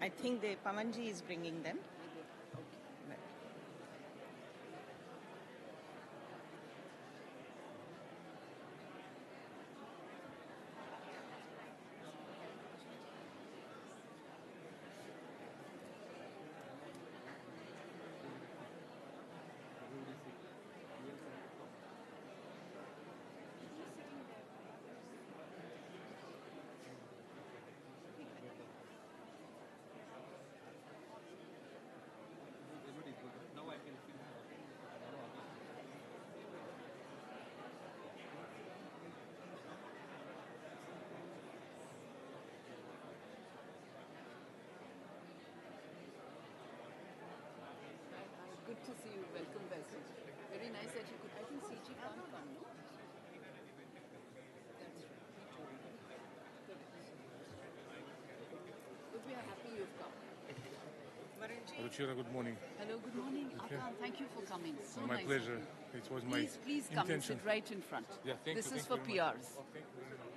I think the Pamanji is bringing them. Good to see you. Welcome, welcome. Very nice that you could. I think CG can't come, no? That's right. Good. We are happy you've come. Ruchira, good morning. Hello, good morning. Okay. Akan, thank you for coming. So My nice. pleasure. It was my Please come and intention. sit right in front. Yeah, thank this you. is Thank for you very PRs. much. Oh, thank you very much.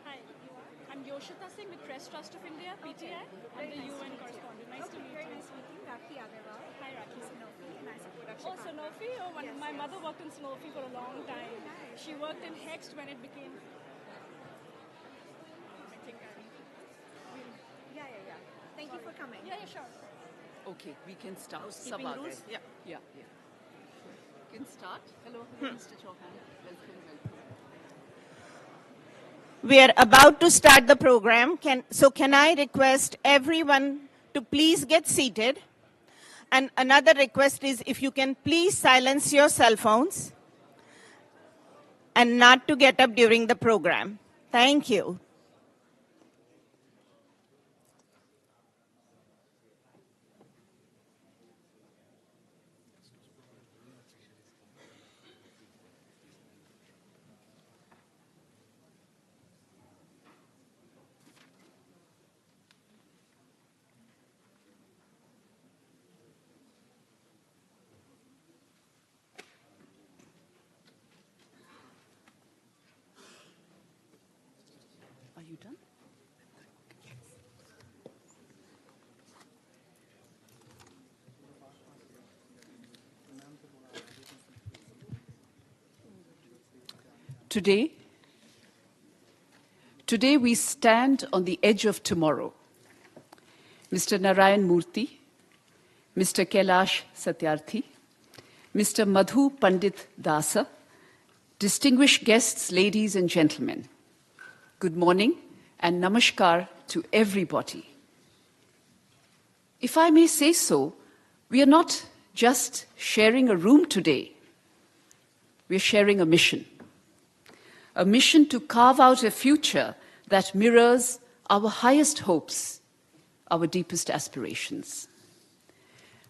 Hi, I'm Yoshita Singh with Press Trust of India, PTI. I'm the UN correspondent. Nice to meet you. Nice meeting you. Rakhi Agarwal. Hi, Rakhi. Sanofi, and I support Akshaya Oh, Patra. Sanofi? Oh, my Yes. mother worked in Sanofi for a long time. nice. She worked in Hext when it became... I think Yeah. Thank you for coming. Yeah, sure. Okay, we can start. Housekeeping Sabha rules? hai. Yeah. Yeah. Can start. Hello, Mr. Chauhan. Welcome. We are about to start the program. Can I request everyone to please get seated? And another request is if you can please silence your cell phones and not to get up during the program. Thank you. Are you done? Today we stand on the edge of tomorrow. Mr. Narayana Murthy, Mr. Kailash Satyarthi, Mr. Madhu Pandit Dasa, distinguished guests, ladies and gentlemen, good morning and namaskar to everybody. If I may say so, we are not just sharing a room today, we are sharing a mission to carve out a future that mirrors our highest hopes, our deepest aspirations.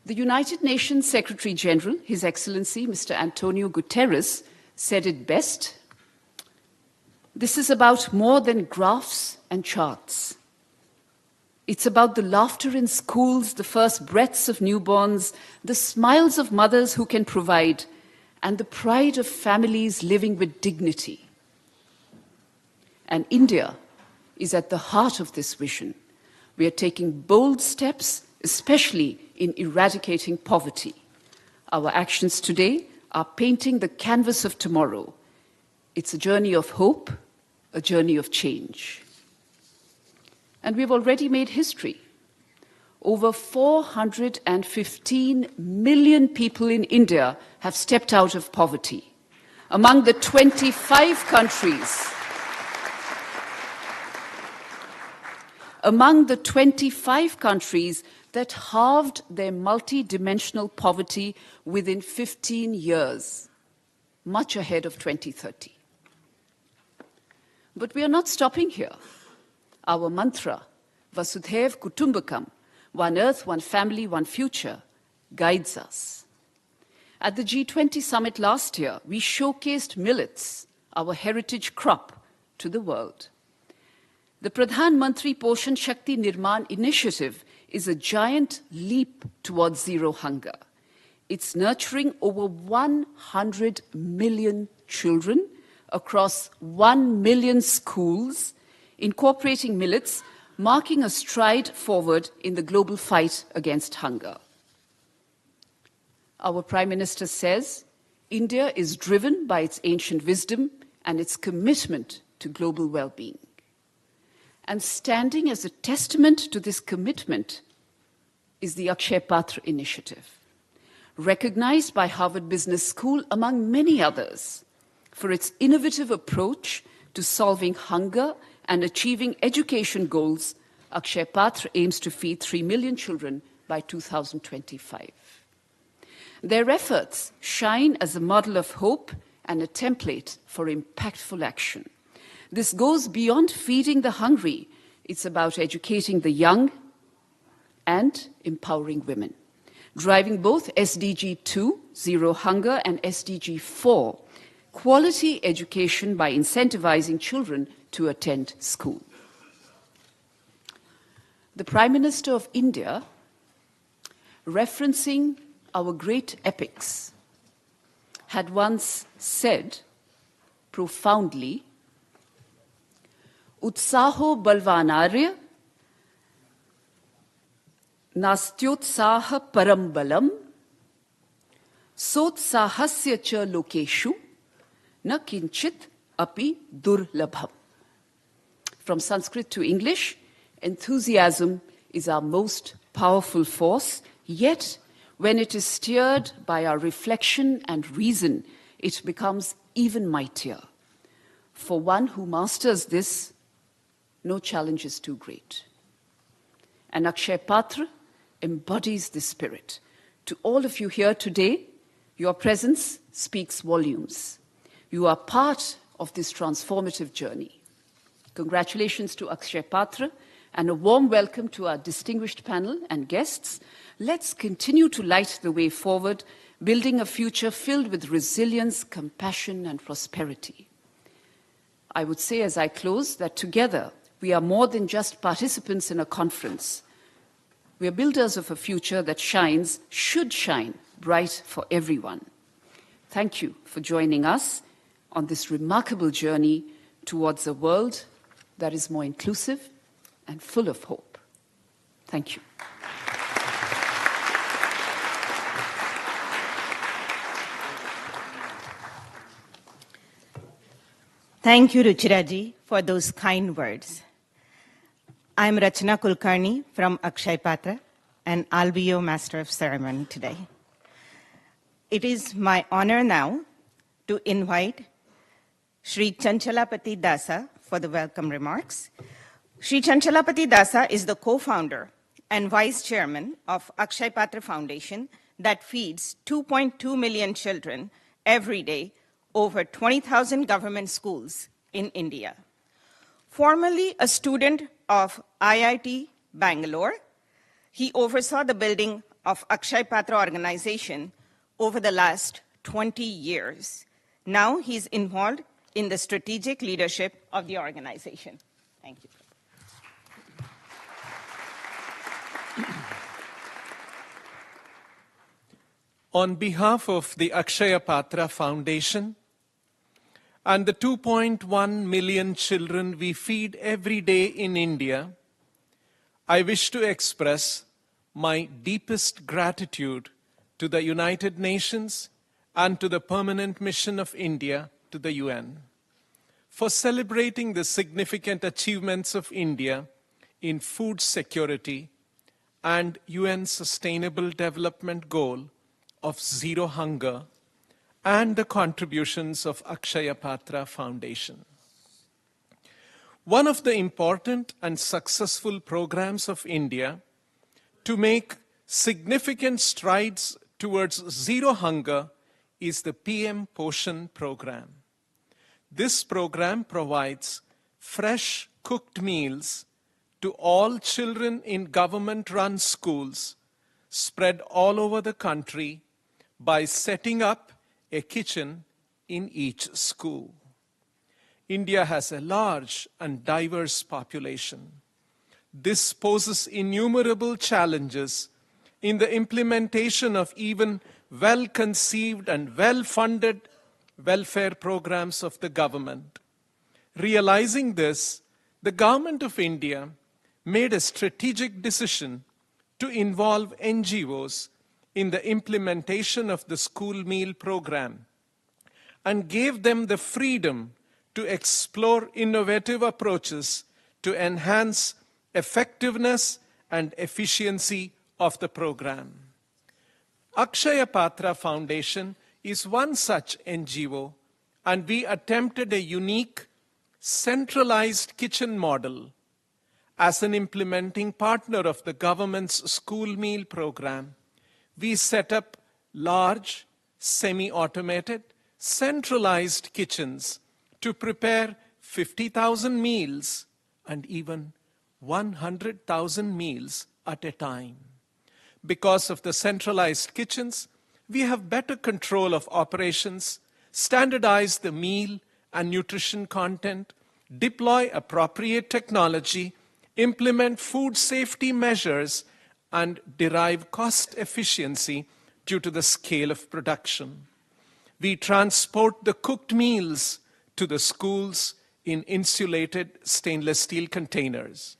The United Nations Secretary General, His Excellency Mr. Antonio Guterres, said it best. This is about more than graphs and charts. It's about the laughter in schools, the first breaths of newborns, the smiles of mothers who can provide, and the pride of families living with dignity. And India is at the heart of this vision. We are taking bold steps, especially in eradicating poverty. Our actions today are painting the canvas of tomorrow. It's a journey of hope, a journey of change. And we've already made history. Over 415 million people in India have stepped out of poverty. Among the 25 countries that halved their multi-dimensional poverty within 15 years, much ahead of 2030. But we are not stopping here. Our mantra, Vasudhaiv Kutumbakam, one earth, one family, one future, guides us. At the G20 summit last year, we showcased millets, our heritage crop, to the world. The Pradhan Mantri Poshan Shakti Nirman initiative is a giant leap towards zero hunger. It's nurturing over 100 million children across 1 million schools, incorporating millets, marking a stride forward in the global fight against hunger. Our Prime Minister says India is driven by its ancient wisdom and its commitment to global well-being. And standing as a testament to this commitment is the Akshaya Patra initiative, recognized by Harvard Business School, among many others, for its innovative approach to solving hunger and achieving education goals. Akshaya Patra aims to feed 3 million children by 2025. Their efforts shine as a model of hope and a template for impactful action. This goes beyond feeding the hungry. It's about educating the young and empowering women, driving both SDG 2, zero hunger, and SDG 4, quality education by incentivizing children to attend school. The Prime Minister of India, referencing our great epics, had once said profoundly, Utsaho balvanarya nastyotsaha parambalam sotsahasya cha lokeshu na kinchit api durlabham. From Sanskrit to English, enthusiasm is our most powerful force, yet when it is steered by our reflection and reason, it becomes even mightier. For one who masters this, no challenge is too great. And Akshaya Patra embodies this spirit. To all of you here today, your presence speaks volumes. You are part of this transformative journey. Congratulations to Akshaya Patra and a warm welcome to our distinguished panel and guests. Let's continue to light the way forward, building a future filled with resilience, compassion, and prosperity. I would say as I close that together we are more than just participants in a conference. We are builders of a future that shines, should shine, bright for everyone. Thank you for joining us on this remarkable journey towards a world that is more inclusive and full of hope. Thank you. Thank you, Ruchiraji, for those kind words. I'm Rachana Kulkarni from Akshaya Patra, and I'll be your Master of Ceremony today. It is my honor now to invite Shri Chanchalapati Dasa for the welcome remarks. Shri Chanchalapati Dasa is the co-founder and vice chairman of Akshaya Patra Foundation that feeds 2.2 million children every day over 20,000 government schools in India. Formerly a student of IIT Bangalore, he oversaw the building of Akshaya Patra organization over the last 20 years. Now he's involved in the strategic leadership of the organization. Thank you. On behalf of the Akshaya Patra Foundation and the 2.1 million children we feed every day in India, I wish to express my deepest gratitude to the United Nations and to the Permanent Mission of India to the UN for celebrating the significant achievements of India in food security and UN Sustainable Development Goal of zero hunger and the contributions of Akshaya Patra Foundation. One of the important and successful programs of India to make significant strides towards zero hunger is the PM Poshan program. This program provides fresh cooked meals to all children in government-run schools spread all over the country by setting up a kitchen in each school. India has a large and diverse population. This poses innumerable challenges in the implementation of even well-conceived and well-funded welfare programs of the government. Realizing this, the Government of India made a strategic decision to involve NGOs in the implementation of the school meal program and gave them the freedom to explore innovative approaches to enhance effectiveness and efficiency of the program. Akshaya Patra Foundation is one such NGO, and we attempted a unique, centralized kitchen model as an implementing partner of the government's school meal program. We set up large, semi-automated, centralized kitchens to prepare 50,000 meals and even 100,000 meals at a time. Because of the centralized kitchens, we have better control of operations, standardize the meal and nutrition content, deploy appropriate technology, implement food safety measures, and derive cost efficiency due to the scale of production. We transport the cooked meals to the schools in insulated stainless steel containers.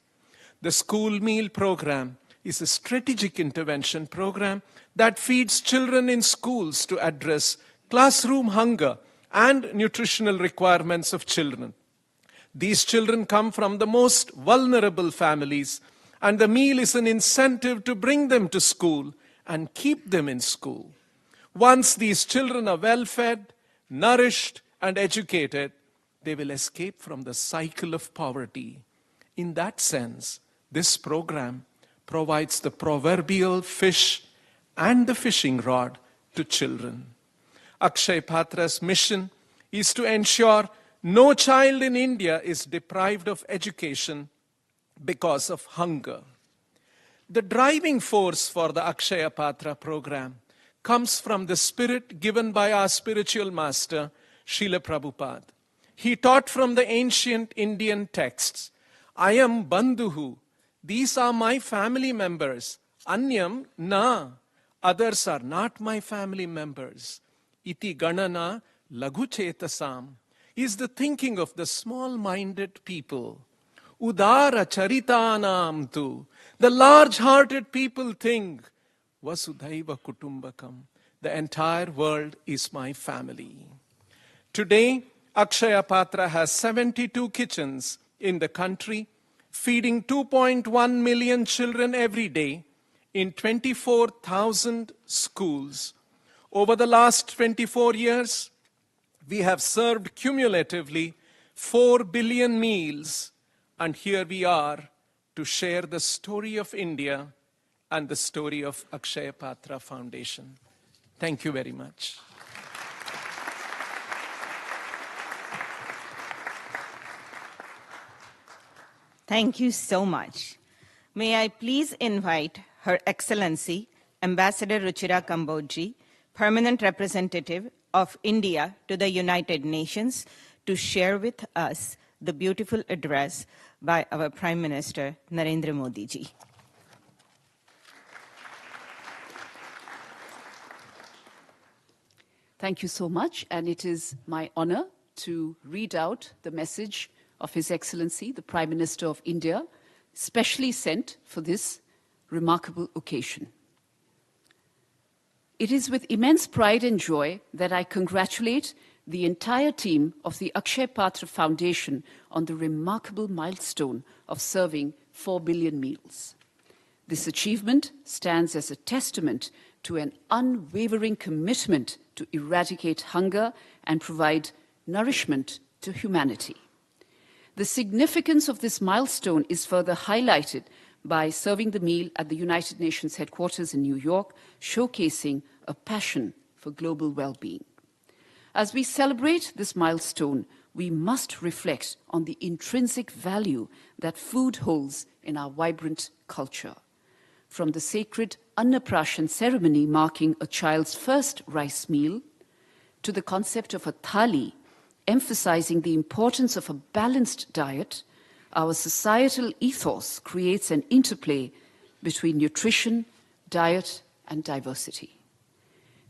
The school meal program is a strategic intervention program that feeds children in schools to address classroom hunger and nutritional requirements of children. These children come from the most vulnerable families, and the meal is an incentive to bring them to school and keep them in school. Once these children are well fed, nourished, and educated, they will escape from the cycle of poverty. In that sense, this program provides the proverbial fish and the fishing rod to children. Akshaya Patra's mission is to ensure no child in India is deprived of education because of hunger. The driving force for the Akshaya Patra program comes from the spirit given by our spiritual master, Srila Prabhupada. He taught from the ancient Indian texts, I am Bandhuhu, these are my family members, Anyam na, others are not my family members. Iti ganana laghu chetasam is the thinking of the small-minded people. Udara charitanam tu, the large-hearted people think, Vasudhaiva kutumbakam, the entire world is my family. Today, Akshaya Patra has 72 kitchens in the country, feeding 2.1 million children every day in 24,000 schools. Over the last 24 years, we have served cumulatively 4 billion meals, and here we are to share the story of India and the story of Akshaya Patra Foundation. Thank you very much. Thank you so much. May I please invite Her Excellency, Ambassador Ruchira Kambodji, Permanent Representative of India to the United Nations, to share with us the beautiful address by our Prime Minister, Narendra Modi ji. Thank you so much, and it is my honor to read out the message of His Excellency, the Prime Minister of India, specially sent for this remarkable occasion. It is with immense pride and joy that I congratulate the entire team of the Akshaya Patra Foundation on the remarkable milestone of serving 4 billion meals. This achievement stands as a testament to an unwavering commitment to eradicate hunger and provide nourishment to humanity. The significance of this milestone is further highlighted by serving the meal at the United Nations headquarters in New York, showcasing a passion for global well-being. As we celebrate this milestone, we must reflect on the intrinsic value that food holds in our vibrant culture. From the sacred Annaprashan ceremony marking a child's first rice meal, to the concept of a thali, emphasizing the importance of a balanced diet, our societal ethos creates an interplay between nutrition, diet, and diversity.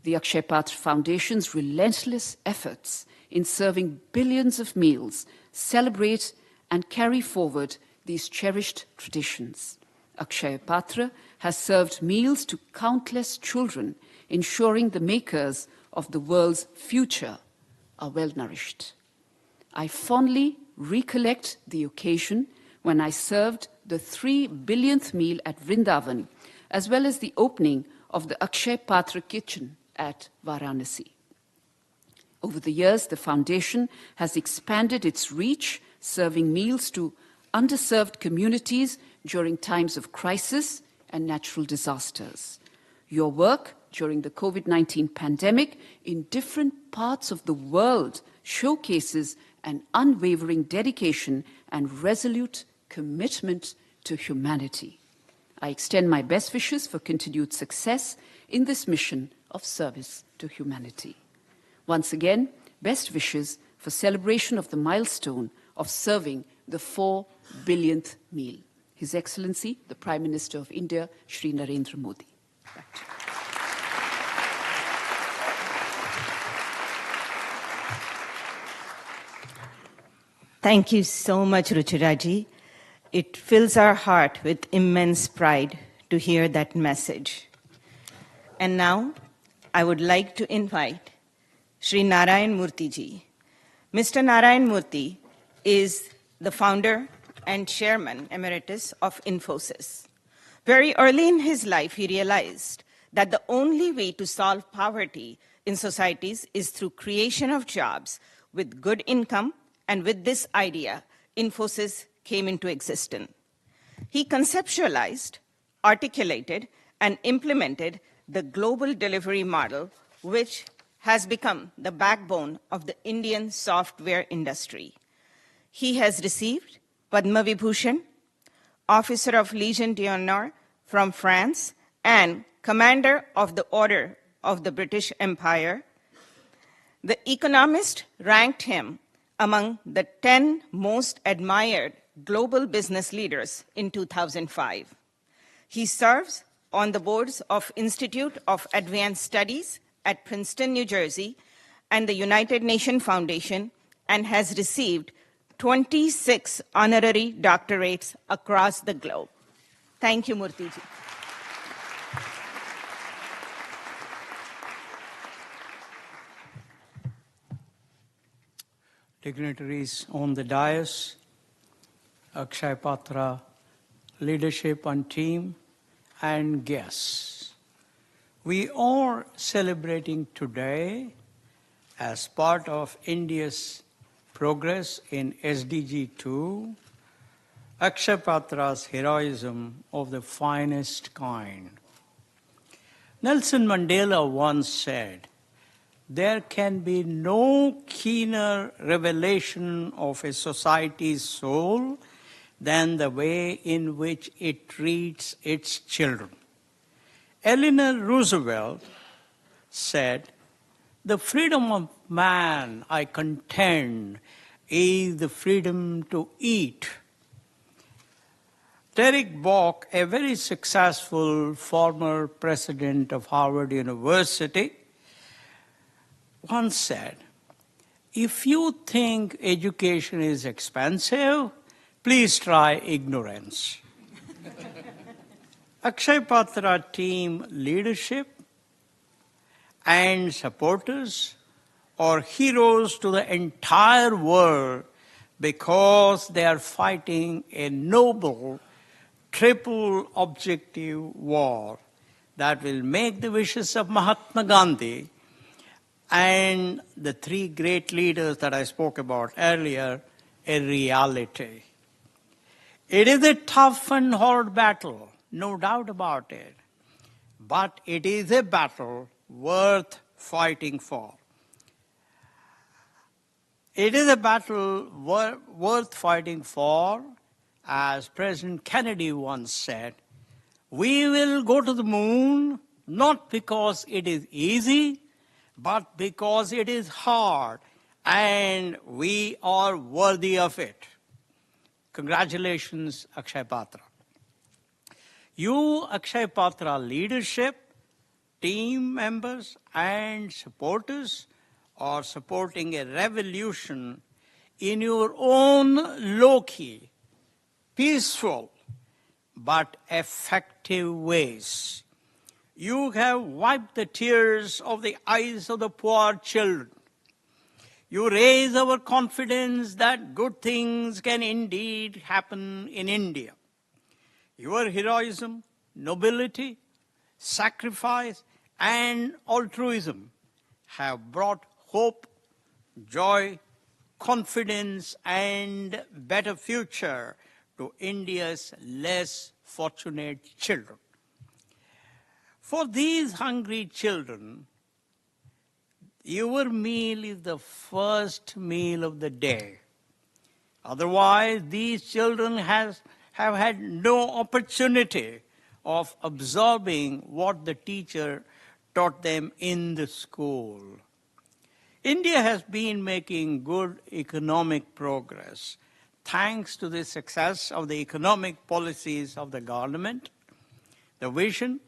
The Akshaya Patra Foundation's relentless efforts in serving billions of meals celebrate and carry forward these cherished traditions. Akshaya Patra has served meals to countless children, ensuring the makers of the world's future are well nourished. I fondly recollect the occasion when I served the 3 billionth meal at Vrindavan, as well as the opening of the Akshaya Patra kitchen at Varanasi. Over the years, the foundation has expanded its reach, serving meals to underserved communities during times of crisis and natural disasters. Your work during the COVID-19 pandemic in different parts of the world showcases an unwavering dedication and resolute commitment to humanity. I extend my best wishes for continued success in this mission of service to humanity. Once again, best wishes for celebration of the milestone of serving the 4 billionth meal. His Excellency, the Prime Minister of India, Shri Narendra Modi. Back to you. Thank you so much, Ruchiraji. It fills our heart with immense pride to hear that message. And now, I would like to invite Shri Narayana Murthy ji. Mr. Narayana Murthy is the founder and chairman emeritus of Infosys. Very early in his life, he realized that the only way to solve poverty in societies is through creation of jobs with good income, and with this idea, Infosys came into existence. He conceptualized, articulated, and implemented the global delivery model, which has become the backbone of the Indian software industry. He has received Padma Vibhushan, Officer of Legion d'Honneur from France, and Commander of the Order of the British Empire. The Economist ranked him among the 10 most admired global business leaders in 2005. He serves on the boards of Institute of Advanced Studies at Princeton, New Jersey, and the United Nations Foundation, and has received 26 honorary doctorates across the globe. Thank you, Murthy ji. Dignitaries on the dais, Akshaya Patra leadership and team, and guests. We are celebrating today, as part of India's progress in SDG 2, Akshaya Patra's heroism of the finest kind. Nelson Mandela once said, "There can be no keener revelation of a society's soul than the way in which it treats its children." Eleanor Roosevelt said, "The freedom of man, I contend, is the freedom to eat." Derek Bok, a very successful former president of Harvard University, once said, "If you think education is expensive, please try ignorance." Akshaya Patra team leadership and supporters are heroes to the entire world because they are fighting a noble triple objective war that will make the wishes of Mahatma Gandhi and the 3 great leaders that I spoke about earlier a reality. It is a tough and hard battle, no doubt about it, but it is a battle worth fighting for. It is a battle worth fighting for. As President Kennedy once said, we will go to the moon not because it is easy, but because it is hard, and we are worthy of it. Congratulations, Akshaya Patra. You, Akshaya Patra leadership, team members, and supporters are supporting a revolution in your own low-key, peaceful, but effective ways. You have wiped the tears of the eyes of the poor children. You raise our confidence that good things can indeed happen in India. Your heroism, nobility, sacrifice, and altruism have brought hope, joy, confidence, and better future to India's less fortunate children. For these hungry children, your meal is the first meal of the day. Otherwise, these children have had no opportunity of absorbing what the teacher taught them in the school. India has been making good economic progress thanks to the success of the economic policies of the government, the vision,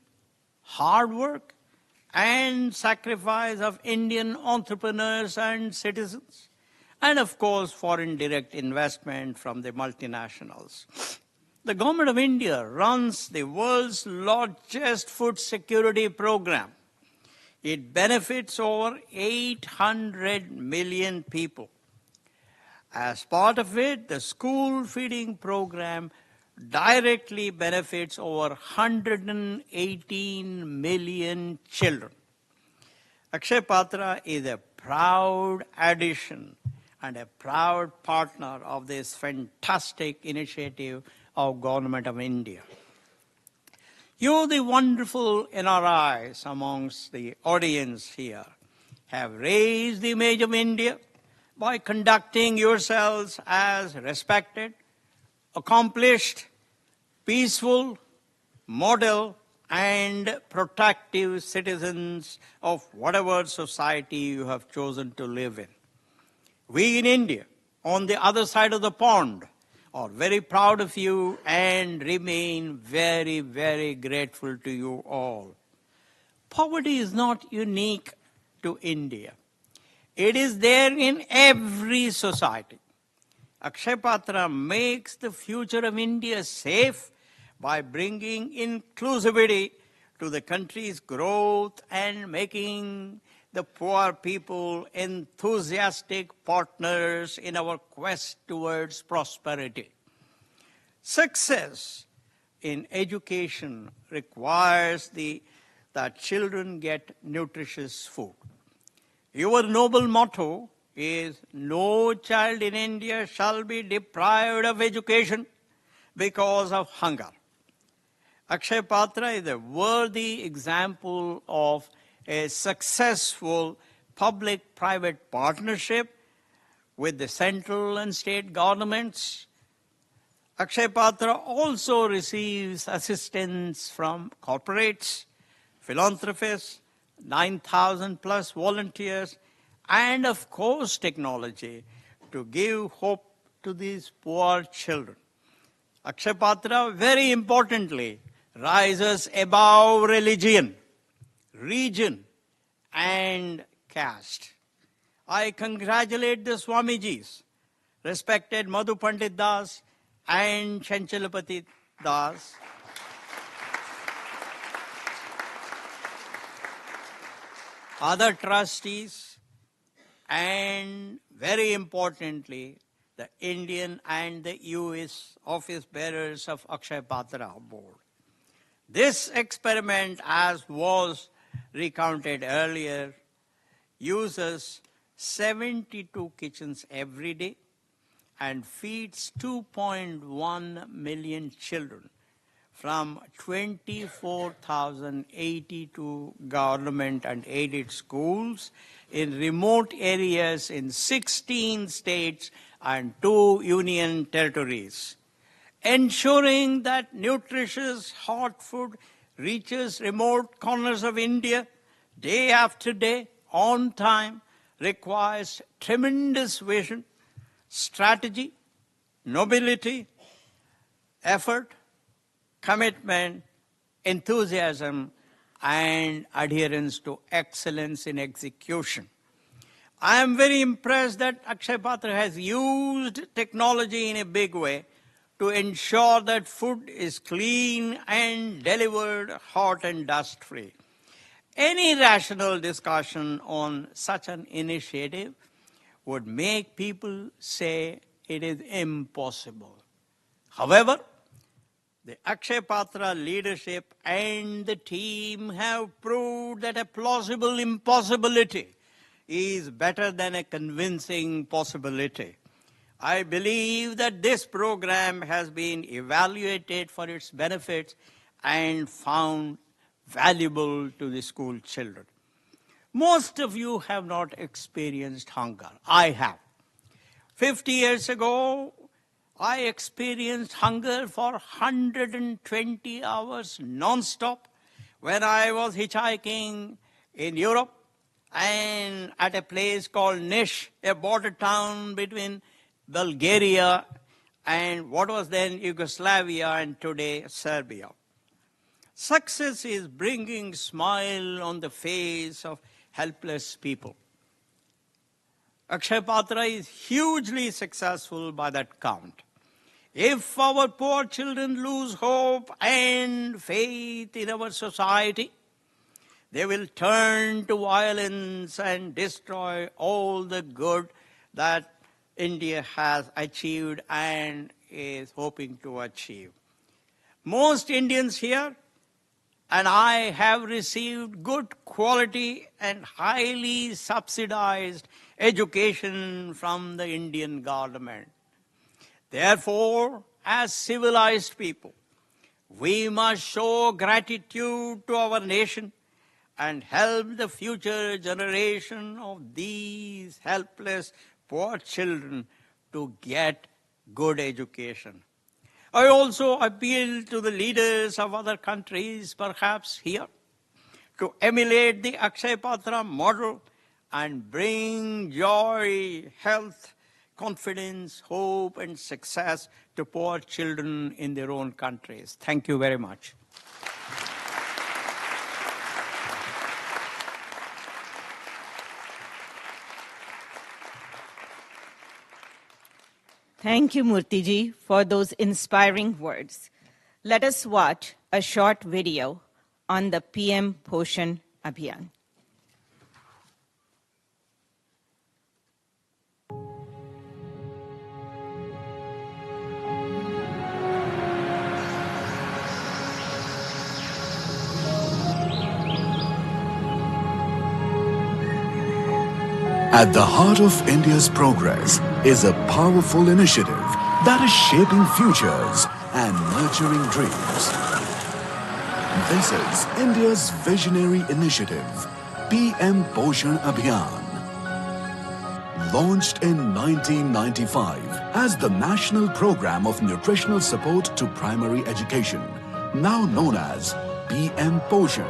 hard work, and sacrifice of Indian entrepreneurs and citizens, and of course foreign direct investment from the multinationals. The government of India runs the world's largest food security program. It benefits over 800 million people. As part of it, the school feeding program directly benefits over 118 million children. Akshaya Patra is a proud addition and a proud partner of this fantastic initiative of Government of India. You, the wonderful NRIs amongst the audience here, have raised the image of India by conducting yourselves as respected, accomplished, peaceful, model, and protective citizens of whatever society you have chosen to live in. We in India, on the other side of the pond, are very proud of you and remain very, very grateful to you all. Poverty is not unique to India. It is there in every society. Akshaya Patra makes the future of India safe by bringing inclusivity to the country's growth and making the poor people enthusiastic partners in our quest towards prosperity. Success in education requires that children get nutritious food. Your noble motto is, no child in India shall be deprived of education because of hunger. Akshaya Patra is a worthy example of a successful public-private partnership with the central and state governments. Akshaya Patra also receives assistance from corporates, philanthropists, 9,000 plus volunteers, and of course technology to give hope to these poor children. Akshaya Patra, very importantly, rises above religion, region, and caste. I congratulate the Swamijis, respected Madhu Pandit Das and Chanchalapati Das, other trustees, and very importantly, the Indian and the US office bearers of Akshaya Patra board. This experiment, as was recounted earlier, uses 72 kitchens every day and feeds 2.1 million children from 24,082 government and aided schools in remote areas in 16 states and 2 union territories, ensuring that nutritious hot food reaches remote corners of India day after day on time requires tremendous vision, strategy, nobility, effort, commitment, enthusiasm, and adherence to excellence in execution. I am very impressed that Akshaya Patra has used technology in a big way to ensure that food is clean and delivered hot and dust-free. Any rational discussion on such an initiative would make people say it is impossible. However, the Akshaya Patra leadership and the team have proved that a plausible impossibility is better than a convincing possibility. I believe that this program has been evaluated for its benefits and found valuable to the school children. Most of you have not experienced hunger. I have. 50 years ago, I experienced hunger for 120 hours non-stop when I was hitchhiking in Europe and at a place called Niš, a border town between Bulgaria and what was then Yugoslavia and today Serbia. Success is bringing smile on the face of helpless people. Akshaya Patra is hugely successful by that count. If our poor children lose hope and faith in our society, they will turn to violence and destroy all the good that India has achieved and is hoping to achieve. Most Indians here and I have received good quality and highly subsidized education from the Indian government. Therefore, as civilized people, we must show gratitude to our nation and help the future generation of these helpless poor children to get good education. I also appeal to the leaders of other countries, perhaps here, to emulate the Akshaya Patra model and bring joy, health, confidence, hope, and success to poor children in their own countries. Thank you very much. Thank you, Murthy ji, for those inspiring words. Let us watch a short video on the PM Poshan Abhiyan. At the heart of India's progress is a powerful initiative that is shaping futures and nurturing dreams. This is India's visionary initiative, PM Poshan Abhiyan. Launched in 1995 as the National Program of Nutritional Support to Primary Education, now known as PM Poshan,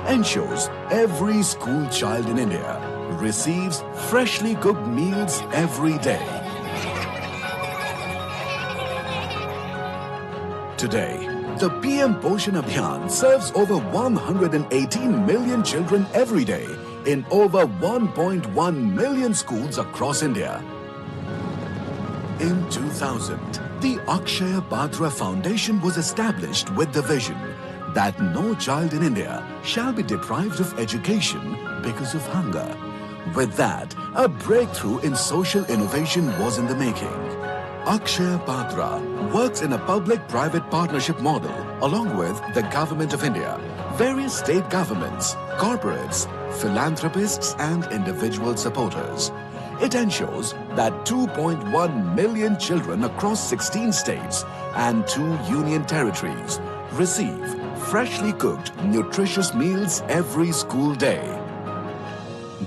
ensures every school child in India receives freshly cooked meals every day. Today, the PM Poshan Abhiyan serves over 118 million children every day in over 1.1 million schools across India. In 2000, the Akshaya Patra Foundation was established with the vision that no child in India shall be deprived of education because of hunger. With that, a breakthrough in social innovation was in the making. Akshaya Patra works in a public-private partnership model along with the Government of India, various state governments, corporates, philanthropists and individual supporters. It ensures that 2.1 million children across 16 states and 2 union territories receive freshly cooked, nutritious meals every school day.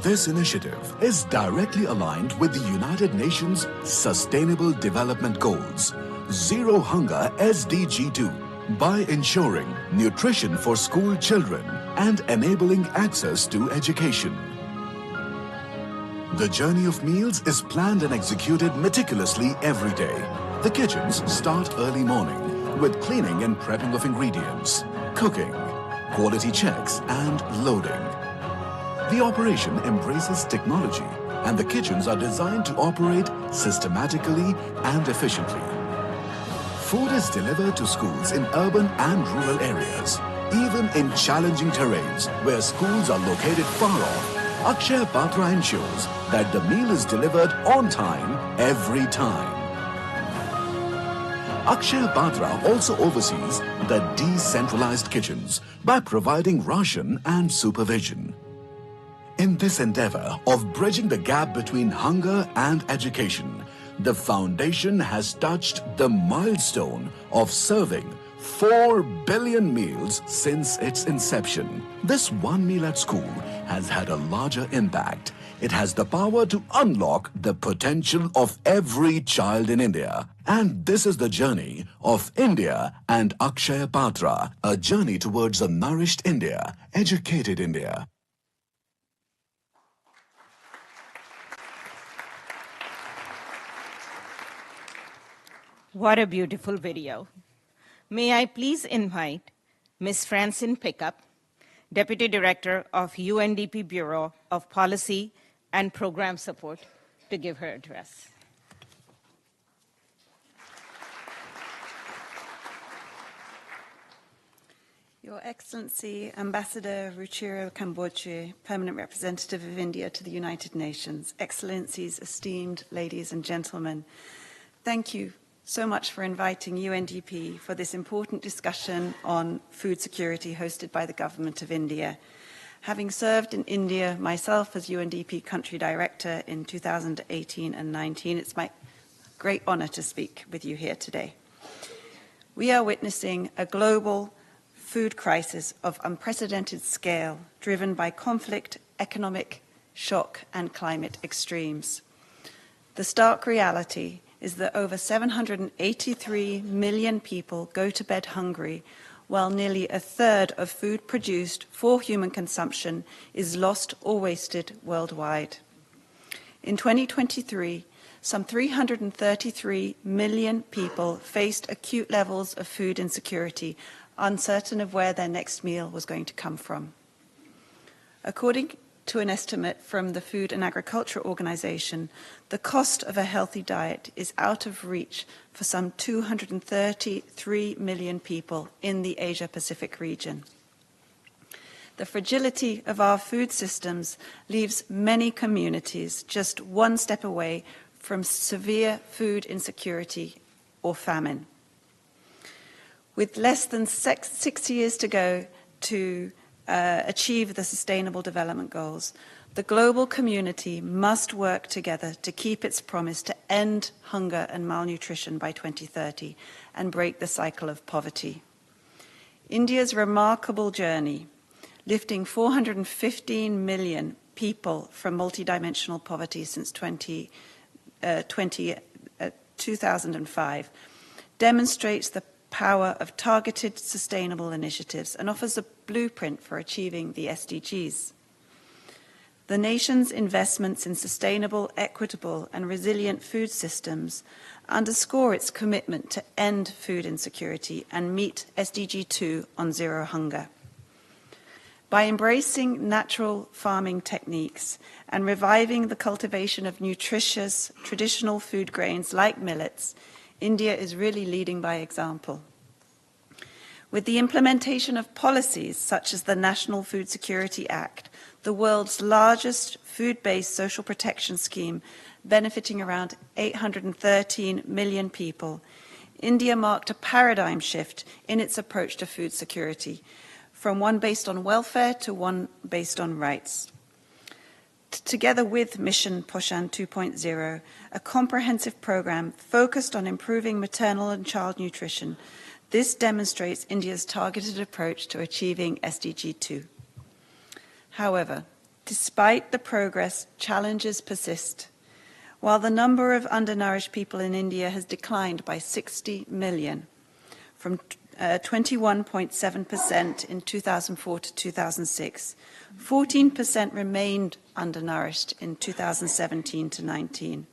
This initiative is directly aligned with the United Nations Sustainable Development Goals, Zero Hunger SDG 2, by ensuring nutrition for school children and enabling access to education. The journey of meals is planned and executed meticulously every day. The kitchens start early morning with cleaning and prepping of ingredients, cooking, quality checks and loading. The operation embraces technology and the kitchens are designed to operate systematically and efficiently. Food is delivered to schools in urban and rural areas, even in challenging terrains where schools are located far off. Akshaya Patra ensures that the meal is delivered on time every time. Akshaya Patra also oversees the decentralized kitchens by providing ration and supervision. In this endeavor of bridging the gap between hunger and education, the foundation has touched the milestone of serving 4 billion meals since its inception. This one meal at school has had a larger impact. It has the power to unlock the potential of every child in India. And this is the journey of India and Akshaya Patra, a journey towards a nourished India, educated India. What a beautiful video. May I please invite Ms. Francine Pickup, Deputy Director of UNDP Bureau of Policy and Program Support, to give her address. Your Excellency, Ambassador Ruchira Kambodge, Permanent Representative of India to the United Nations, Excellencies, esteemed ladies and gentlemen, thank you so much for inviting UNDP for this important discussion on food security hosted by the Government of India. Having served in India myself as UNDP Country Director in 2018 and 19, it's my great honor to speak with you here today. We are witnessing a global food crisis of unprecedented scale, driven by conflict, economic shock, and climate extremes. The stark reality is that over 783 million people go to bed hungry, while nearly a third of food produced for human consumption is lost or wasted worldwide. In 2023, some 333 million people faced acute levels of food insecurity, uncertain of where their next meal was going to come from. According to an estimate from the Food and Agriculture Organization, the cost of a healthy diet is out of reach for some 233 million people in the Asia-Pacific region. The fragility of our food systems leaves many communities just one step away from severe food insecurity or famine. With less than 6 years to go to achieve the Sustainable Development Goals, the global community must work together to keep its promise to end hunger and malnutrition by 2030 and break the cycle of poverty. India's remarkable journey, lifting 415 million people from multidimensional poverty since 2005, demonstrates the power of targeted sustainable initiatives and offers a blueprint for achieving the SDGs. The nation's investments in sustainable, equitable, and resilient food systems underscore its commitment to end food insecurity and meet SDG 2 on zero hunger. By embracing natural farming techniques and reviving the cultivation of nutritious, traditional food grains like millets, India is really leading by example. With the implementation of policies such as the National Food Security Act, the world's largest food-based social protection scheme benefiting around 813 million people, India marked a paradigm shift in its approach to food security, from one based on welfare to one based on rights. Together with Mission Poshan 2.0, a comprehensive program focused on improving maternal and child nutrition, This demonstrates India's targeted approach to achieving SDG 2. However, despite the progress, challenges persist. While the number of undernourished people in India has declined by 60 million, from 21.7% in 2004 to 2006, 14% remained undernourished in 2017 to 19.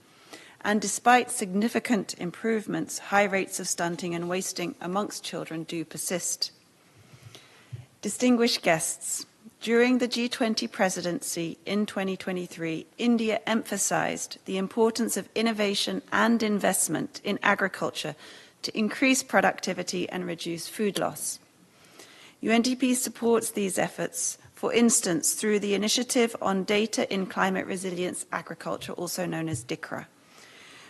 And despite significant improvements, high rates of stunting and wasting amongst children do persist. Distinguished guests, during the G20 presidency in 2023, India emphasized the importance of innovation and investment in agriculture to increase productivity and reduce food loss. UNDP supports these efforts, for instance, through the Initiative on Data in Climate Resilience Agriculture, also known as DICRA,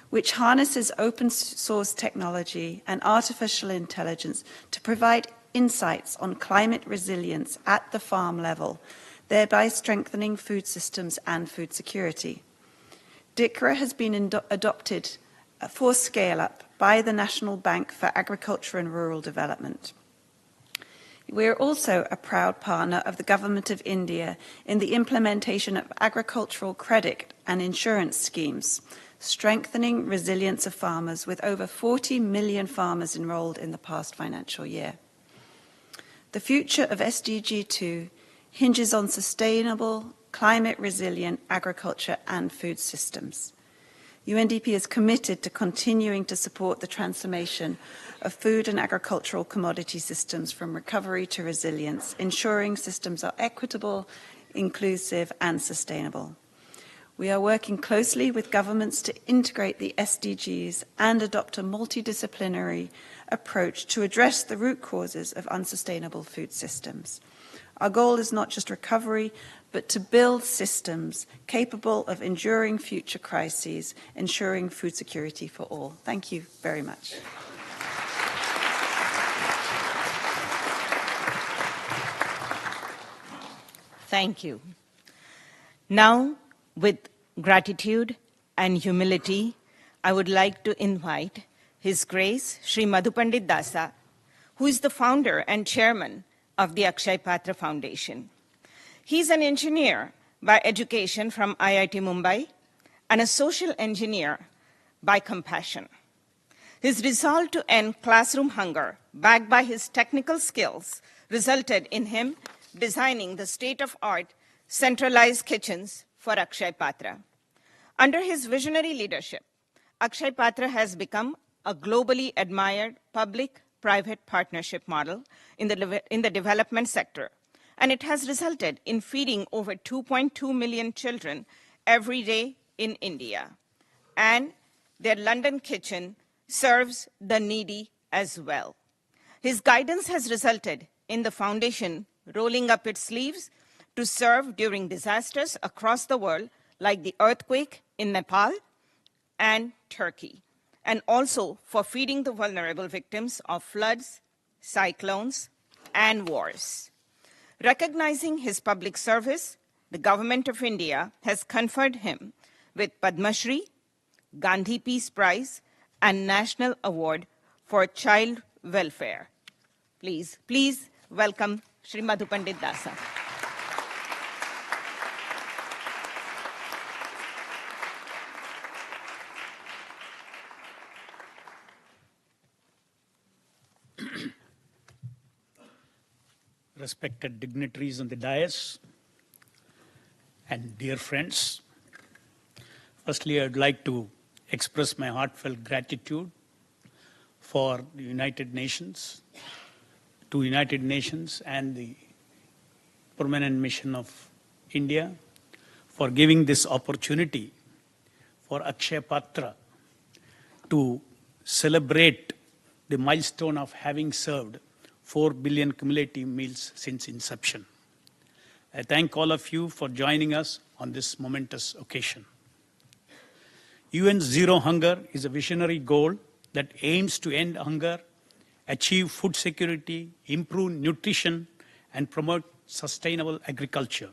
which harnesses open source technology and artificial intelligence to provide insights on climate resilience at the farm level, thereby strengthening food systems and food security. DICRA has been adopted for scale-up by the National Bank for Agriculture and Rural Development. We are also a proud partner of the Government of India in the implementation of agricultural credit and insurance schemes, strengthening resilience of farmers, with over 40 million farmers enrolled in the past financial year. The future of SDG 2 hinges on sustainable, climate-resilient agriculture and food systems. UNDP is committed to continuing to support the transformation of food and agricultural commodity systems from recovery to resilience, ensuring systems are equitable, inclusive, and sustainable. We are working closely with governments to integrate the SDGs and adopt a multidisciplinary approach to address the root causes of unsustainable food systems. Our goal is not just recovery, but to build systems capable of enduring future crises, ensuring food security for all. Thank you very much. Thank you. Now, with gratitude and humility, I would like to invite His Grace Shri Madhu Pandit Dasa, who is the founder and chairman of the Akshaya Patra Foundation. He's an engineer by education from IIT Mumbai and a social engineer by compassion. His resolve to end classroom hunger, backed by his technical skills, resulted in him designing the state-of-art centralized kitchens for Akshaya Patra. Under his visionary leadership, Akshaya Patra has become a globally admired public-private partnership model in the development sector, and it has resulted in feeding over 2.2 million children every day in India. And their London kitchen serves the needy as well. His guidance has resulted in the foundation rolling up its sleeves to serve during disasters across the world, like the earthquake in Nepal and Turkey, and also for feeding the vulnerable victims of floods, cyclones, and wars. Recognizing his public service, the Government of India has conferred him with Padma Shri, Gandhi Peace Prize, and National Award for Child Welfare. Please welcome Shri Madhu Pandit Dasa. Respected dignitaries on the dais and dear friends, firstly, I'd like to express my heartfelt gratitude for the United Nations, to United Nations and the Permanent Mission of India for giving this opportunity for Akshaya Patra to celebrate the milestone of having served 4 billion cumulative meals since inception. I thank all of you for joining us on this momentous occasion. UN's Zero Hunger is a visionary goal that aims to end hunger, achieve food security, improve nutrition, and promote sustainable agriculture.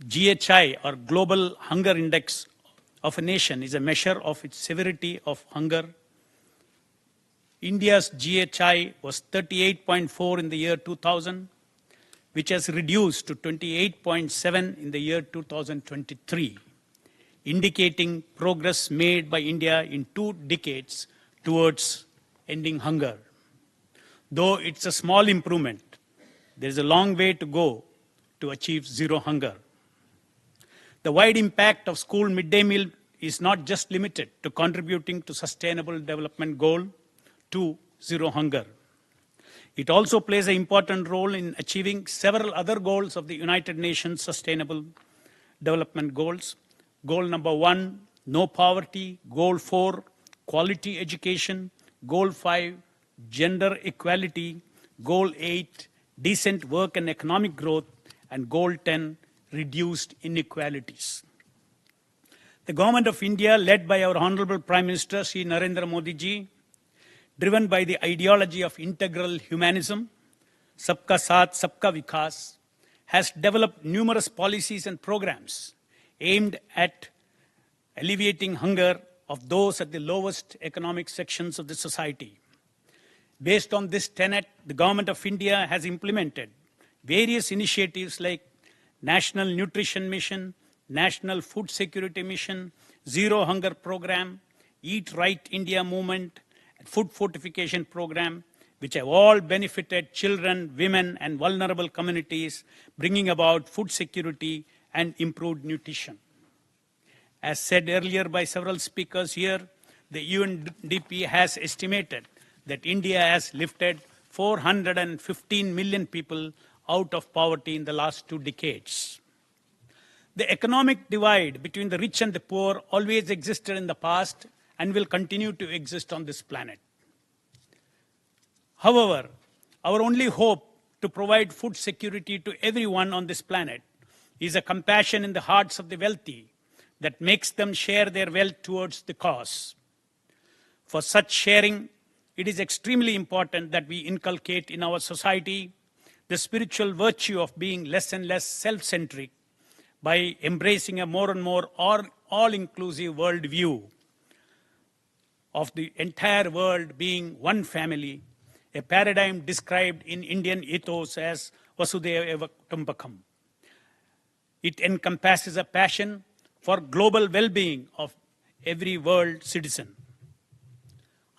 GHI, or Global Hunger Index of a nation, is a measure of its severity of hunger India's GHI was 38.4 in the year 2000, which has reduced to 28.7 in the year 2023, indicating progress made by India in 2 decades towards ending hunger. Though it's a small improvement, there is a long way to go to achieve zero hunger. The wide impact of school midday meal is not just limited to contributing to Sustainable Development Goal 2, zero hunger. It also plays an important role in achieving several other goals of the United Nations Sustainable Development Goals. Goal number 1, no poverty. Goal 4, quality education. Goal 5, gender equality. Goal 8, decent work and economic growth. And Goal 10, reduced inequalities. The Government of India, led by our Honorable Prime Minister, Shri Narayana Modi ji, driven by the ideology of integral humanism, Sabka Saath, Sabka Vikas, has developed numerous policies and programs aimed at alleviating hunger of those at the lowest economic sections of the society. Based on this tenet, the Government of India has implemented various initiatives like National Nutrition Mission, National Food Security Mission, Zero Hunger Program, Eat Right India Movement, and Food Fortification Program, which have all benefited children, women, and vulnerable communities, bringing about food security and improved nutrition. As said earlier by several speakers here, the UNDP has estimated that India has lifted 415 million people out of poverty in the last 2 decades. The economic divide between the rich and the poor always existed in the past and will continue to exist on this planet. However, our only hope to provide food security to everyone on this planet is a compassion in the hearts of the wealthy that makes them share their wealth towards the cause. For such sharing, it is extremely important that we inculcate in our society the spiritual virtue of being less and less self-centric by embracing a more and more all-inclusive worldview of the entire world being one family, a paradigm described in Indian ethos as Vasudhaiva Eva Kutumbakam. It encompasses a passion for global well-being of every world citizen.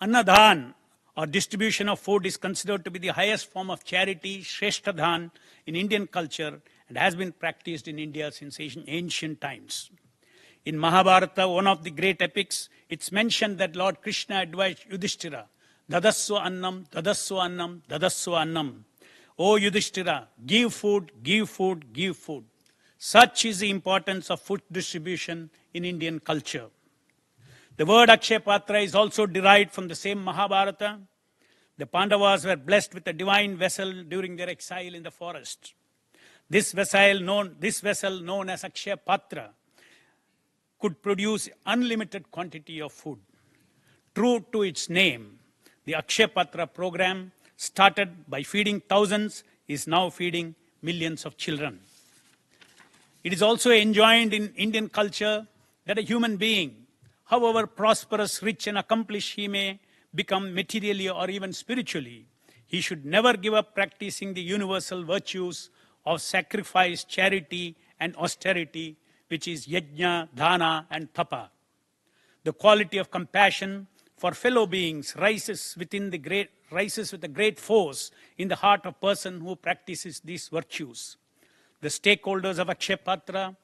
Annadhan, or distribution of food, is considered to be the highest form of charity, Shreshtadhan, in Indian culture and has been practiced in India since ancient times. In Mahabharata, one of the great epics, it's mentioned that Lord Krishna advised Yudhishthira, Dadaswa annam, Dadaswa annam, Dadaswa annam. O Yudhishthira, give food, give food, give food. Such is the importance of food distribution in Indian culture. The word Akshaya Patra is also derived from the same Mahabharata. The Pandavas were blessed with a divine vessel during their exile in the forest. This vessel known as Akshaya Patra could produce unlimited quantity of food. True to its name, the Akshaya Patra program, started by feeding thousands, is now feeding millions of children. It is also enjoined in Indian culture that a human being, however prosperous, rich, and accomplished he may become materially or even spiritually, he should never give up practicing the universal virtues of sacrifice, charity, and austerity, which is yajna, dana, and tapa. The quality of compassion for fellow beings rises with a great force in the heart of a person who practices these virtues. The stakeholders of Akshaya Patra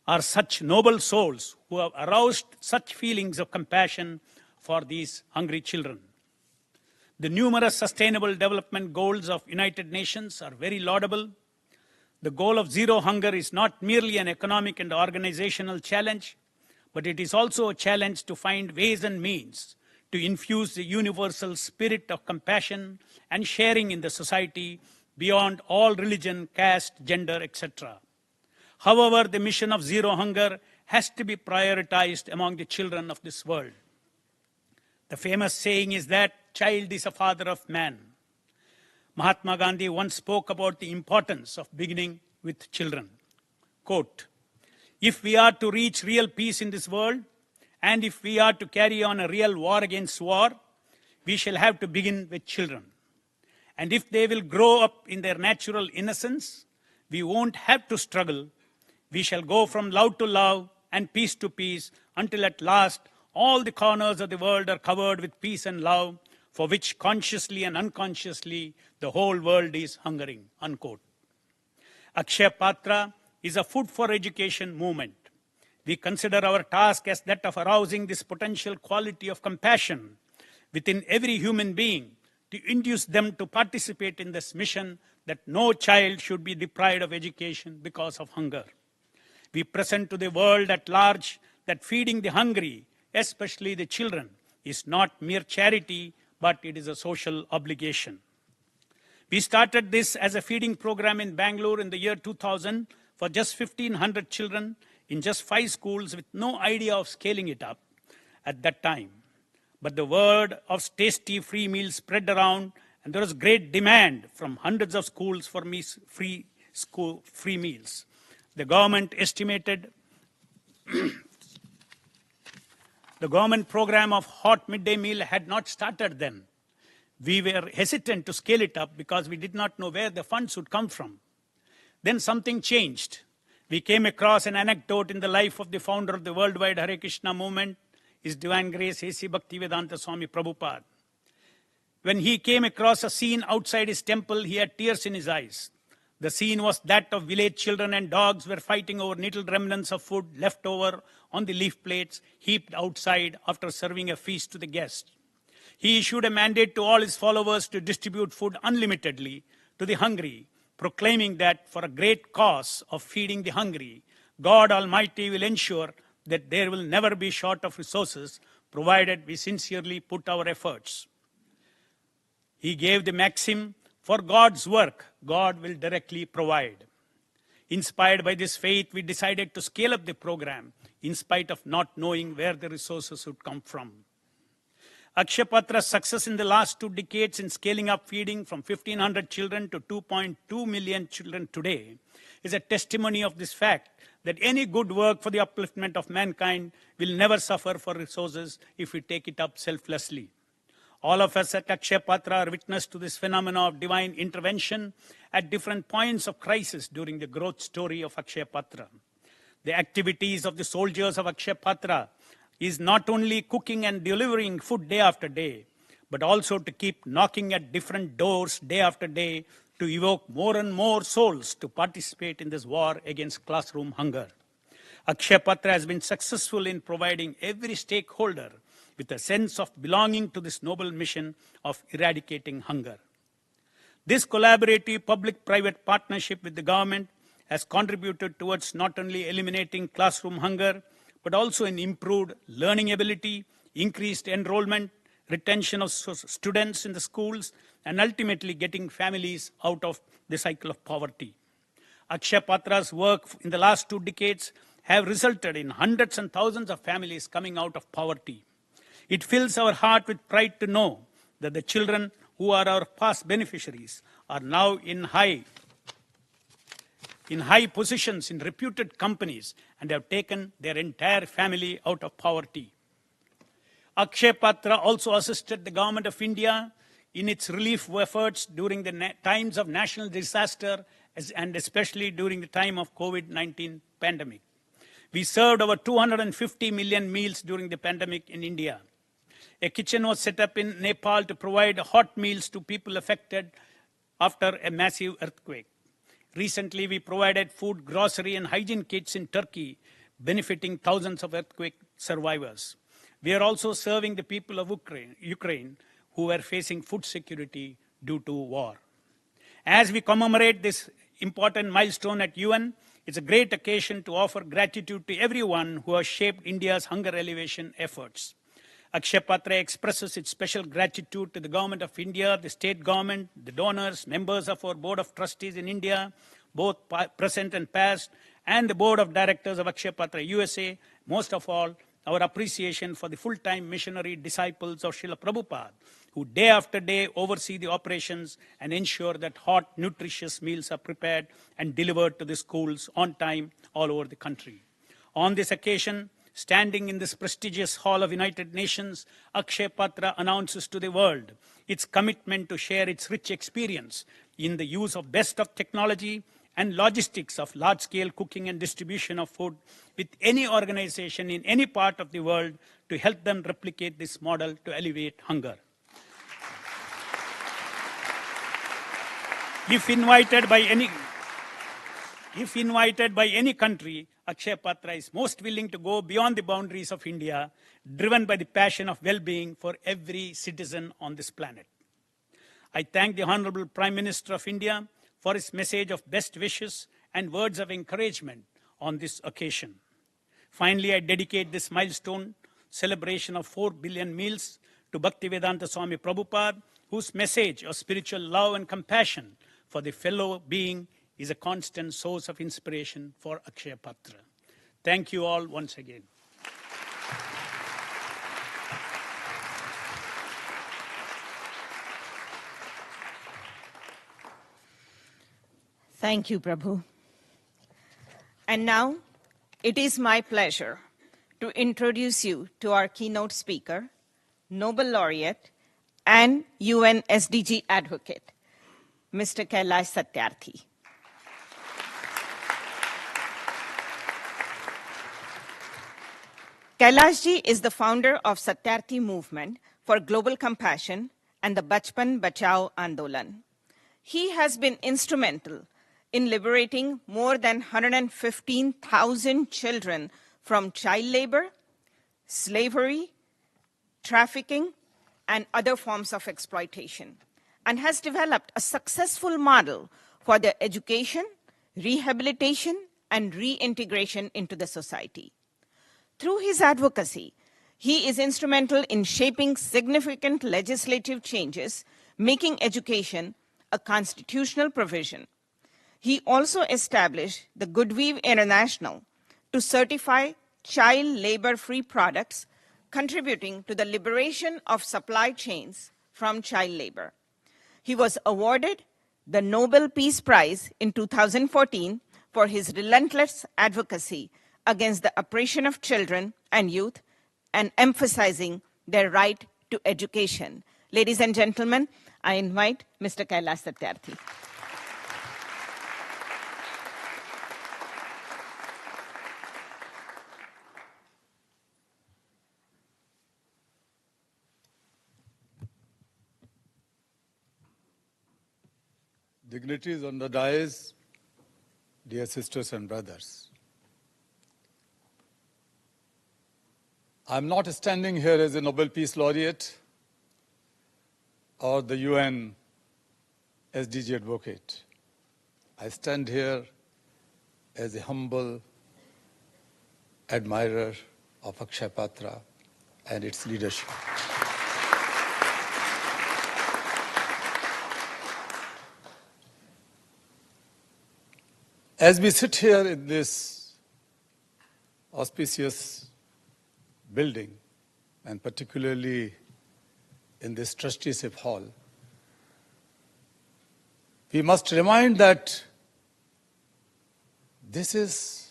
are such noble souls who have aroused such feelings of compassion for these hungry children. The numerous sustainable development goals of United Nations are very laudable. The goal of zero hunger is not merely an economic and organizational challenge, but it is also a challenge to find ways and means to infuse the universal spirit of compassion and sharing in the society beyond all religion, caste, gender, etc. However, the mission of zero hunger has to be prioritized among the children of this world. The famous saying is that child is a father of man. Mahatma Gandhi once spoke about the importance of beginning with children. Quote, if we are to reach real peace in this world, and if we are to carry on a real war against war, we shall have to begin with children. And if they will grow up in their natural innocence, we won't have to struggle. We shall go from love to love and peace to peace until at last all the corners of the world are covered with peace and love, for which consciously and unconsciously the whole world is hungering." Unquote. Akshaya Patra is a food for education movement. We consider our task as that of arousing this potential quality of compassion within every human being to induce them to participate in this mission that no child should be deprived of education because of hunger. We present to the world at large that feeding the hungry, especially the children, is not mere charity, but it is a social obligation. We started this as a feeding program in Bangalore in the year 2000 for just 1,500 children in just 5 schools with no idea of scaling it up at that time. But the word of tasty free meals spread around, and there was great demand from hundreds of schools for free meals. The government estimated the government program of hot midday meal had not started then. We were hesitant to scale it up because we did not know where the funds would come from. Then something changed. We came across an anecdote in the life of the founder of the worldwide Hare Krishna movement, His Divine Grace A.C. Bhaktivedanta Swami Prabhupada. When he came across a scene outside his temple, he had tears in his eyes. The scene was that of village children and dogs were fighting over little remnants of food left over on the leaf plates heaped outside after serving a feast to the guests. He issued a mandate to all his followers to distribute food unlimitedly to the hungry, proclaiming that for a great cause of feeding the hungry, God Almighty will ensure that there will never be short of resources, provided we sincerely put our efforts. He gave the maxim, "For God's work, God will directly provide." Inspired by this faith, we decided to scale up the program in spite of not knowing where the resources would come from. Akshaya Patra's success in the last 2 decades in scaling up feeding from 1,500 children to 2.2 million children today is a testimony of this fact that any good work for the upliftment of mankind will never suffer for resources if we take it up selflessly. All of us at Akshaya Patra are witness to this phenomena of divine intervention at different points of crisis during the growth story of Akshaya Patra. The activities of the soldiers of Akshaya Patra is not only cooking and delivering food day after day, but also to keep knocking at different doors day after day to evoke more and more souls to participate in this war against classroom hunger. Akshaya Patra has been successful in providing every stakeholder with a sense of belonging to this noble mission of eradicating hunger. This collaborative public-private partnership with the government has contributed towards not only eliminating classroom hunger, but also in improved learning ability, increased enrollment, retention of students in the schools, and ultimately getting families out of the cycle of poverty. Akshaya Patra's work in the last 2 decades have resulted in hundreds and thousands of families coming out of poverty. It fills our heart with pride to know that the children who are our past beneficiaries are now in high positions in reputed companies and have taken their entire family out of poverty. Akshaya Patra also assisted the Government of India in its relief efforts during the times of national disaster and especially during the time of COVID-19 pandemic. We served over 250 million meals during the pandemic in India. A kitchen was set up in Nepal to provide hot meals to people affected after a massive earthquake. Recently, we provided food, grocery, and hygiene kits in Turkey, benefiting thousands of earthquake survivors. We are also serving the people of Ukraine who were facing food security due to war. As we commemorate this important milestone at UN, it's a great occasion to offer gratitude to everyone who has shaped India's hunger alleviation efforts. Akshaya Patra expresses its special gratitude to the Government of India, the state government, the donors, members of our Board of Trustees in India, both present and past, and the Board of Directors of Akshaya Patra USA. Most of all, our appreciation for the full-time missionary disciples of Srila Prabhupada, who day after day oversee the operations and ensure that hot, nutritious meals are prepared and delivered to the schools on time all over the country. On this occasion, Standing in this prestigious hall of United Nations, Akshaya Patra announces to the world its commitment to share its rich experience in the use of best of technology and logistics of large-scale cooking and distribution of food with any organization in any part of the world to help them replicate this model to alleviate hunger. If invited by any country, Akshaya Patra is most willing to go beyond the boundaries of India, driven by the passion of well-being for every citizen on this planet. I thank the Honorable Prime Minister of India for his message of best wishes and words of encouragement on this occasion. Finally, I dedicate this milestone celebration of 4 billion meals to Bhaktivedanta Swami Prabhupada, whose message of spiritual love and compassion for the fellow being is a constant source of inspiration for Akshaya Patra. Thank you all once again. Thank you, Prabhu. And now, it is my pleasure to introduce you to our keynote speaker, Nobel laureate, and UN SDG advocate, Mr. Kailash Satyarthi. Kailashji is the founder of Satyarthi movement for global compassion and the Bachpan Bachao Andolan. He has been instrumental in liberating more than 115,000 children from child labor, slavery, trafficking, and other forms of exploitation, and has developed a successful model for their education, rehabilitation, and reintegration into the society. Through his advocacy, he is instrumental in shaping significant legislative changes, making education a constitutional provision. He also established the Goodweave International to certify child labor-free products, contributing to the liberation of supply chains from child labor. He was awarded the Nobel Peace Prize in 2014 for his relentless advocacy against the oppression of children and youth and emphasizing their right to education. Ladies and gentlemen, I invite Mr. Kailash Satyarthi. Dignitaries on the dais, dear sisters and brothers. I'm not standing here as a Nobel Peace Laureate or the UN SDG advocate. I stand here as a humble admirer of Akshaya Patra and its leadership. As we sit here in this auspicious building, and particularly in this trusteeship hall, we must remind that this is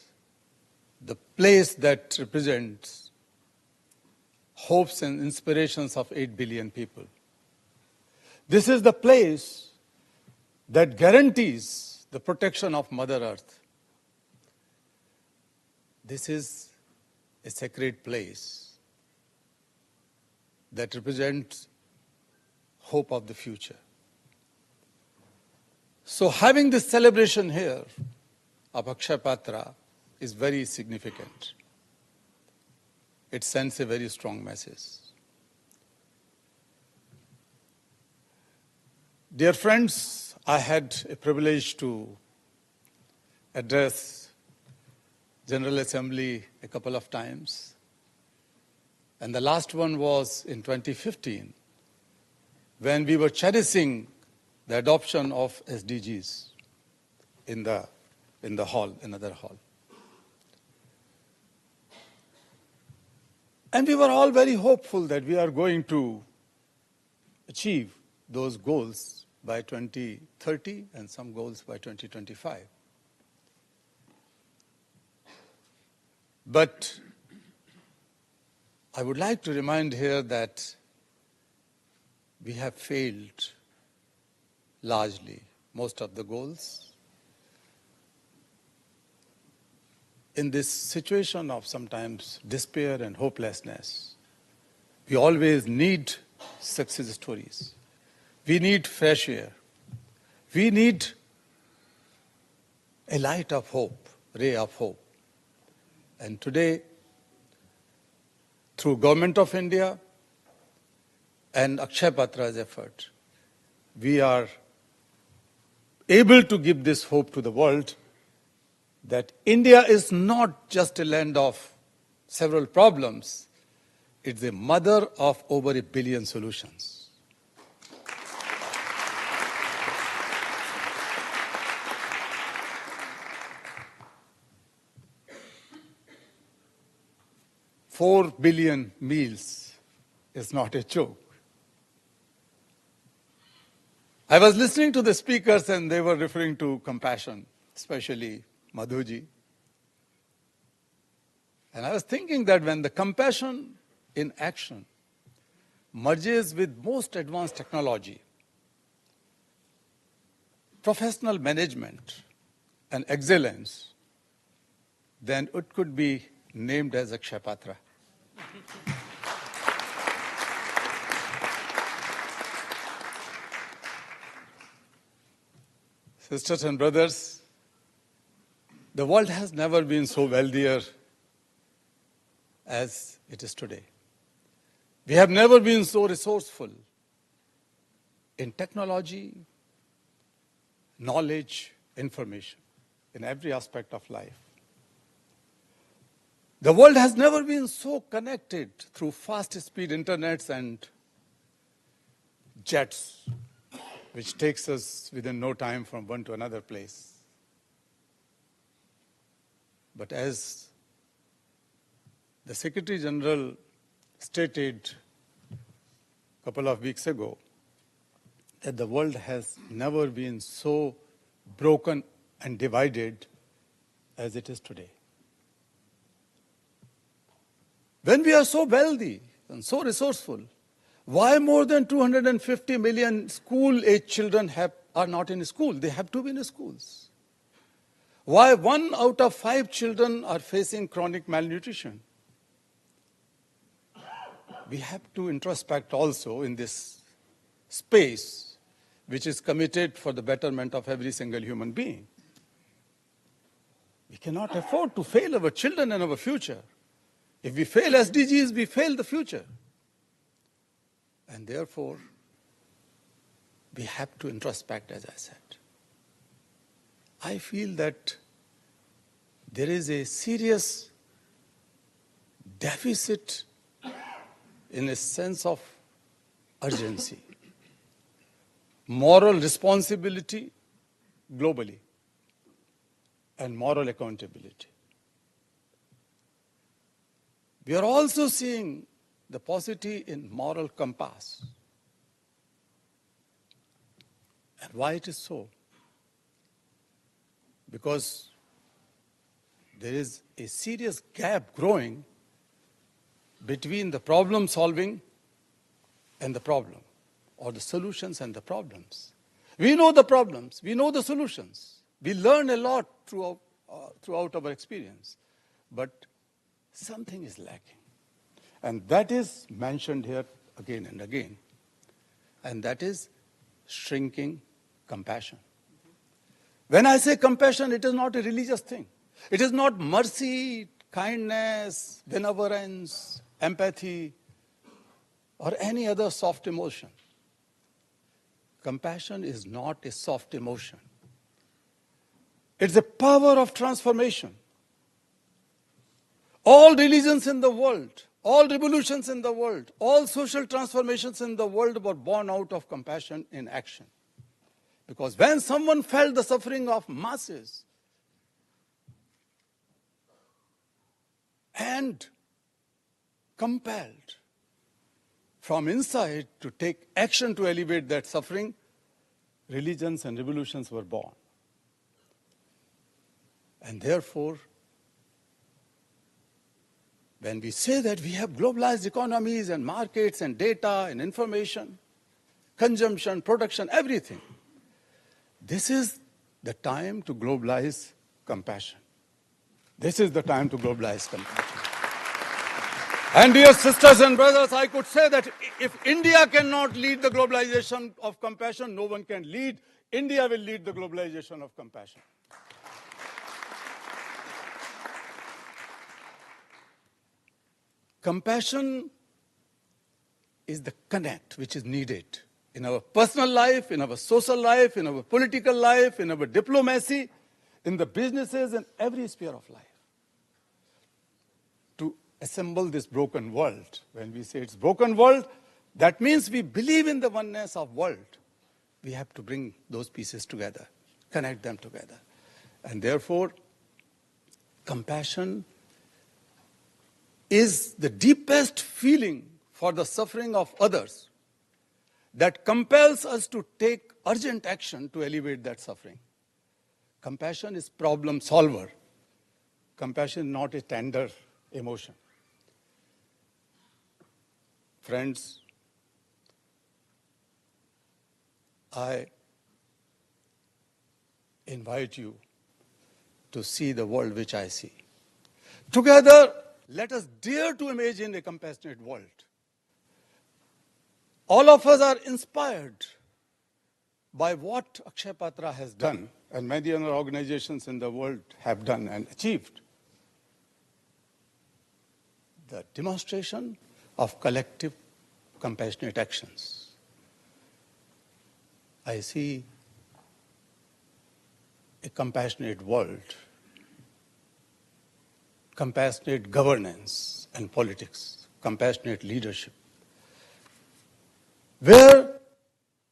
the place that represents hopes and inspirations of 8 billion people. This is the place that guarantees the protection of Mother Earth. This is a sacred place that represents hope of the future. So having this celebration here of Akshaya Patra is very significant. It sends a very strong message. Dear friends, I had a privilege to address General Assembly a couple of times. And the last one was in 2015, when we were cherishing the adoption of SDGs in the hall, another hall. And we were all very hopeful that we are going to achieve those goals by 2030 and some goals by 2025. But I would like to remind here that we have failed largely most of the goals. In this situation of sometimes despair and hopelessness, we always need success stories. We need fresh air. We need a light of hope, ray of hope. And today, through Government of India and Akshaya Patra's effort, we are able to give this hope to the world that India is not just a land of several problems, it's a mother of over 1 billion solutions. Four billion meals is not a joke. I was listening to the speakers and they were referring to compassion, especially Madhuji. And I was thinking that when the compassion in action merges with most advanced technology, professional management and excellence, then it could be named as Akshaya Patra. Sisters and brothers, the world has never been so wealthier as it is today. We have never been so resourceful in technology, knowledge, information, in every aspect of life. The world has never been so connected through fast-speed internets and jets, which takes us within no time from one to another place. But as the Secretary General stated a couple of weeks ago, that the world has never been so broken and divided as it is today. When we are so wealthy and so resourceful, why more than 250 million school-age children are not in school? They have to be in schools. Why 1 out of 5 children are facing chronic malnutrition? We have to introspect also in this space which is committed for the betterment of every single human being. We cannot afford to fail our children and our future. If we fail SDGs, we fail the future. And therefore, we have to introspect, as I said. I feel that there is a serious deficit in a sense of urgency, moral responsibility globally, and moral accountability. We are also seeing the paucity in moral compass. And why it is so? Because there is a serious gap growing between the problem solving and the problem, or the solutions and the problems. We know the problems, we know the solutions. We learn a lot throughout our experience, but something is lacking. And that is mentioned here again and again. And that is shrinking compassion. When I say compassion, it is not a religious thing. It is not mercy, kindness, benevolence, empathy, or any other soft emotion. Compassion is not a soft emotion. It's the power of transformation. All religions in the world, all revolutions in the world, all social transformations in the world were born out of compassion in action. Because when someone felt the suffering of masses and compelled from inside to take action to alleviate that suffering, religions and revolutions were born. And therefore, when we say that we have globalized economies and markets and data and information, consumption, production, everything, this is the time to globalize compassion. This is the time to globalize compassion. And dear sisters and brothers, I could say that if India cannot lead the globalization of compassion, no one can lead. India will lead the globalization of compassion. Compassion is the connect which is needed in our personal life, in our social life, in our political life, in our diplomacy, in the businesses, and every sphere of life. To assemble this broken world, when we say it's broken world, that means we believe in the oneness of world. We have to bring those pieces together, connect them together. And therefore, compassion is the deepest feeling for the suffering of others that compels us to take urgent action to alleviate that suffering. Compassion is problem solver. Compassion is not a tender emotion. Friends, I invite you to see the world which I see. Together, let us dare to imagine a compassionate world. All of us are inspired by what Akshaya Patra has done, and many other organizations in the world have done and achieved. The demonstration of collective compassionate actions. I see a compassionate world, compassionate governance and politics, compassionate leadership, where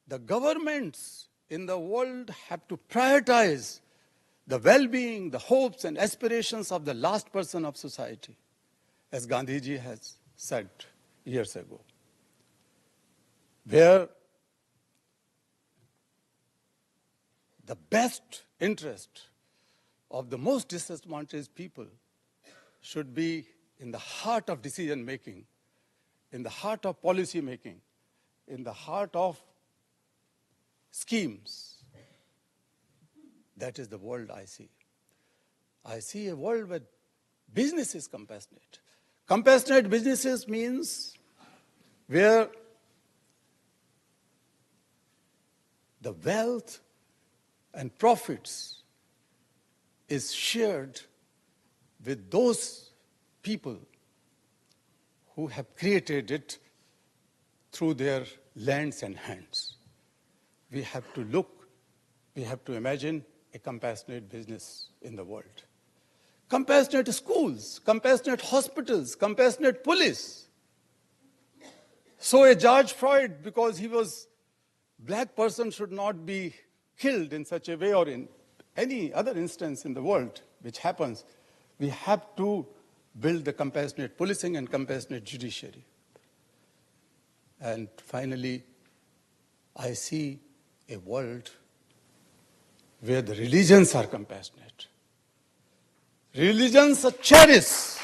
the governments in the world have to prioritize the well-being, the hopes and aspirations of the last person of society, as Gandhiji has said years ago, where the best interest of the most disadvantaged people should be in the heart of decision making, in the heart of policy making, in the heart of schemes. That is the world I see. I see a world where business is compassionate. Compassionate businesses means where the wealth and profits is shared with those people who have created it through their lands and hands. We have to look, we have to imagine a compassionate business in the world. Compassionate schools, compassionate hospitals, compassionate police. So a George Floyd, because he was black person, should not be killed in such a way, or in any other instance in the world which happens. We have to build the compassionate policing and compassionate judiciary. And finally, I see a world where the religions are compassionate. Religions cherish,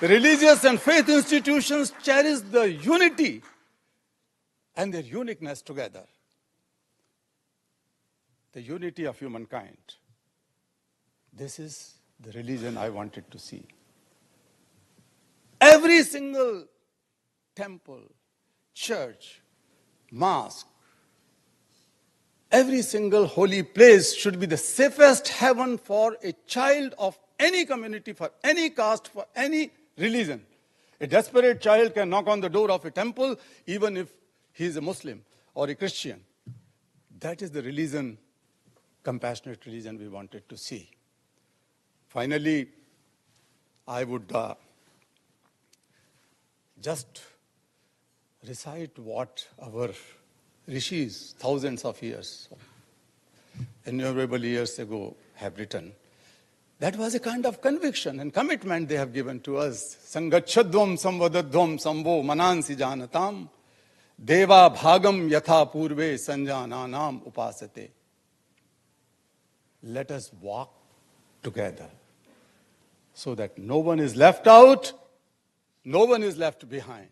the religious and faith institutions cherish the unity and their uniqueness together. The unity of humankind. This is the religion I wanted to see. Every single temple, church, mosque, every single holy place should be the safest heaven for a child of any community, for any caste, for any religion. A desperate child can knock on the door of a temple even if he is a Muslim or a Christian. That is the religion, compassionate religion we wanted to see. Finally, I would just recite what our rishis, thousands of years, innumerable years ago, have written. That was a kind of conviction and commitment they have given to us. Sangachadvam samvadadvam samvo manansi janatam deva bhagam yatha purve sanjananam upasate. Let us walk together. so that no one is left out, no one is left behind.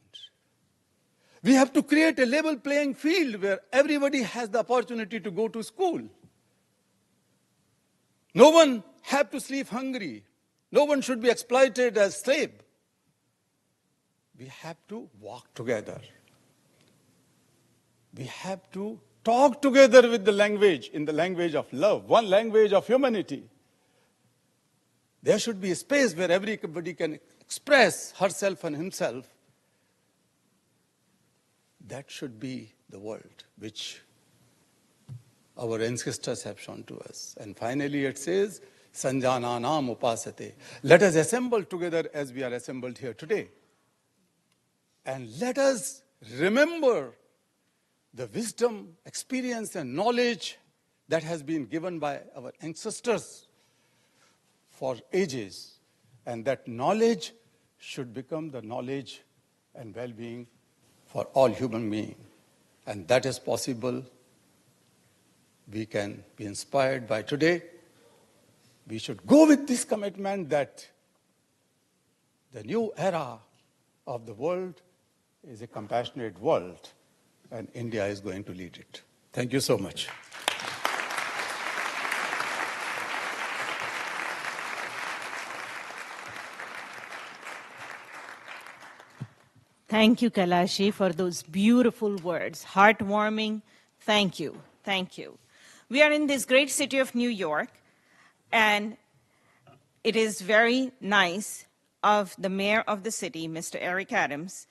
We have to create a level playing field where everybody has the opportunity to go to school. No one have to sleep hungry. No one should be exploited as slave. We have to walk together. We have to talk together with the language, in the language of love, one language of humanity. There should be a space where everybody can express herself and himself. That should be the world which our ancestors have shown to us. And finally it says, Sanjananam upasate. Let us assemble together as we are assembled here today. And let us remember the wisdom, experience, and knowledge that has been given by our ancestors for ages. And that knowledge should become the knowledge and well-being for all human beings. And that is possible. We can be inspired by today. We should go with this commitment that the new era of the world is a compassionate world, and India is going to lead it. Thank you so much. Thank you, Kailash, for those beautiful words. Heartwarming. Thank you. Thank you. We are in this great city of New York, and it is very nice of the mayor of the city, Mr. Eric Adams,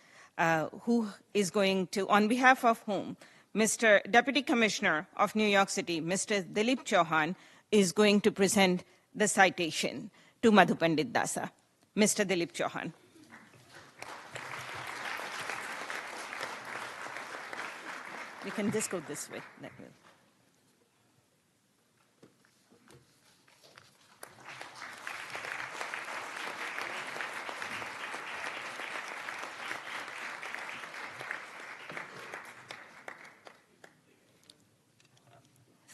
who is going to, on behalf of whom, Mr. Deputy Commissioner of New York City, Mr. Dilip Chauhan, is going to present the citation to Madhu Pandit Dasa. Mr. Dilip Chauhan. We can just go this way. That way.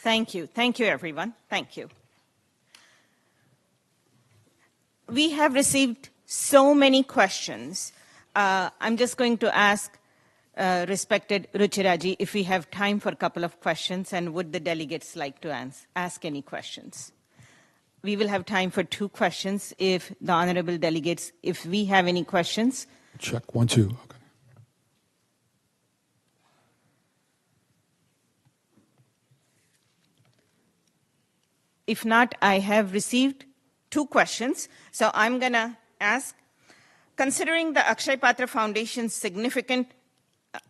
Thank you. Thank you, everyone. Thank you. We have received so many questions. I'm just going to ask respected Ruchiraji if we have time for a couple of questions, and would the delegates like to ask any questions? We will have time for 2 questions if the honorable delegates, if we have any questions. Check 1, 2. Okay. If not, I have received 2 questions. So I'm going to ask, considering the Akshaya Patra Foundation's significant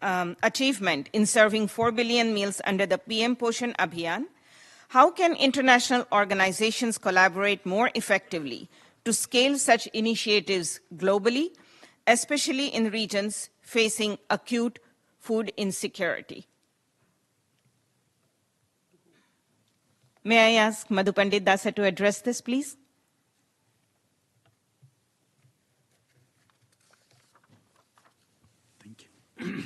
achievement in serving 4 billion meals under the PM Poshan Abhiyan, how can international organizations collaborate more effectively to scale such initiatives globally, especially in regions facing acute food insecurity? May I ask Madhu Pandit Dasa to address this, please? Thank you.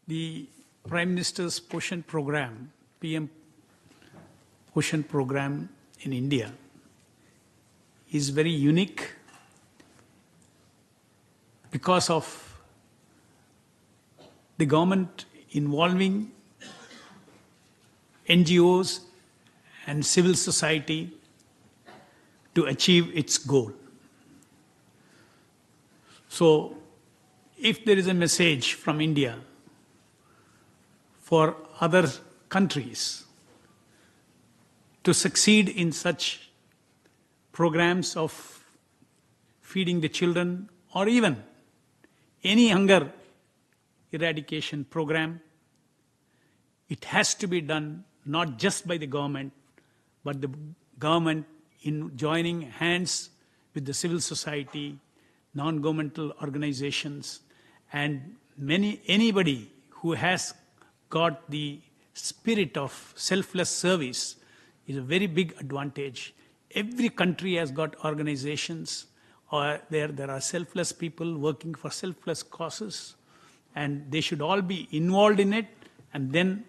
The Prime Minister's Poshan Program, PM Poshan Program in India, is very unique because of the government involving NGOs and civil society to achieve its goal. So, if there is a message from India for other countries to succeed in such programs of feeding the children, or even any hunger eradication program, it has to be done not just by the government, but the government in joining hands with the civil society, non-governmental organizations, and anybody who has got the spirit of selfless service is a very big advantage. Every country has got organizations, or there are selfless people working for selfless causes, and they should all be involved in it, and then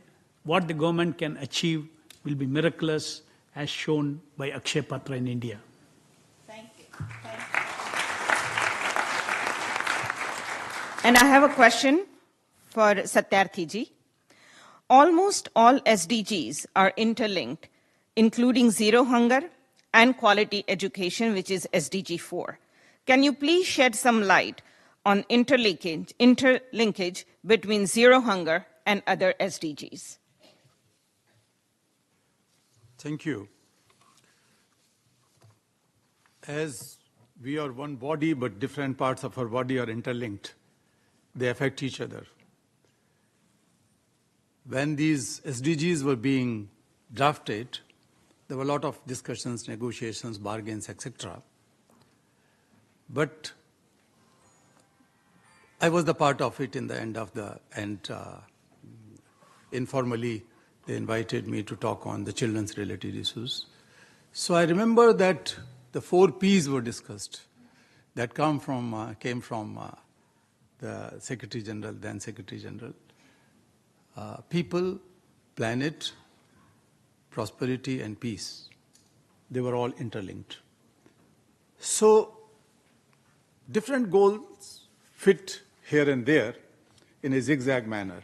what the government can achieve will be miraculous, as shown by Akshaya Patra in India. Thank you. And I have a question for Satyarthi ji. Almost all SDGs are interlinked, including zero hunger and quality education, which is SDG 4. Can you please shed some light on interlinkage between zero hunger and other SDGs? Thank you. As we are one body, but different parts of our body are interlinked, they affect each other. When these SDGs were being drafted, there were a lot of discussions, negotiations, bargains, etc. But I was the part of it in the end informally they invited me to talk on the children's related issues. So I remember that the 4 Ps were discussed that came from the Secretary General, then Secretary General. People, planet, prosperity, and peace. They were all interlinked. So, different goals fit here and there in a zigzag manner.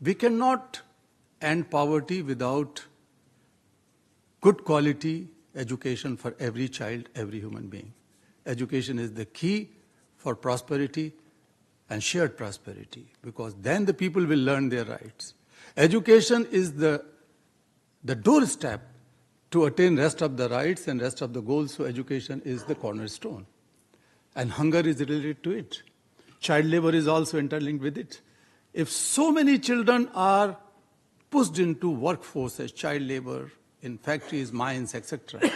We cannot end poverty without good quality education for every child, every human being. Education is the key for prosperity and shared prosperity, because then the people will learn their rights. Education is the doorstep to attain rest of the rights and rest of the goals, so education is the cornerstone. And hunger is related to it. Child labor is also interlinked with it. If so many children are pushed into workforce as child labor in factories, mines, etc.,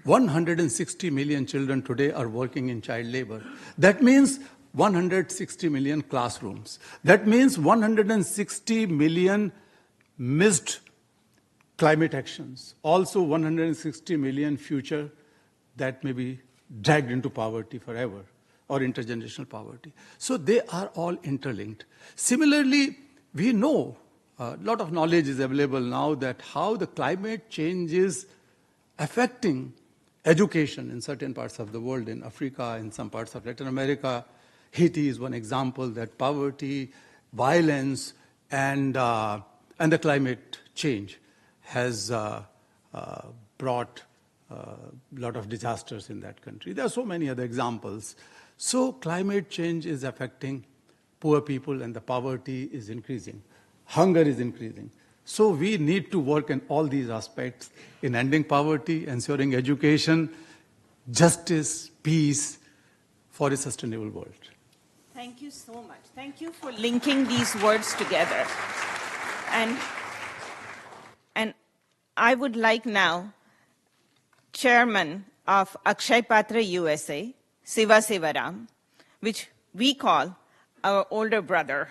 160 million children today are working in child labor. That means 160 million classrooms. That means 160 million missed climate actions. Also 160 million future that may be dragged into poverty forever or intergenerational poverty. So they are all interlinked. Similarly, we know, a lot of knowledge is available now that how the climate change is affecting education in certain parts of the world, in Africa, in some parts of Latin America. Haiti is one example that poverty, violence, and the climate change has brought a lot of disasters in that country. There are so many other examples. So climate change is affecting poor people and the poverty is increasing. Hunger is increasing. So we need to work in all these aspects in ending poverty, ensuring education, justice, peace for a sustainable world. Thank you so much. Thank you for linking these words together. And I would like now Chairman of Akshaya Patra USA, Siva Sivaram, which we call our older brother,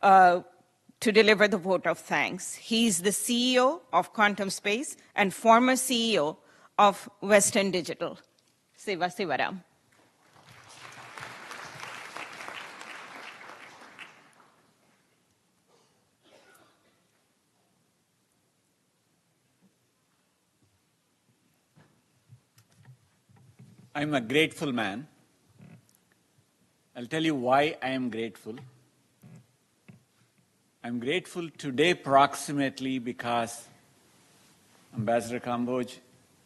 to deliver the vote of thanks. He's the CEO of Quantum Space and former CEO of Western Digital. Siva Sivaram. I'm a grateful man. I'll tell you why I am grateful. I'm grateful today approximately because Ambassador Kamboj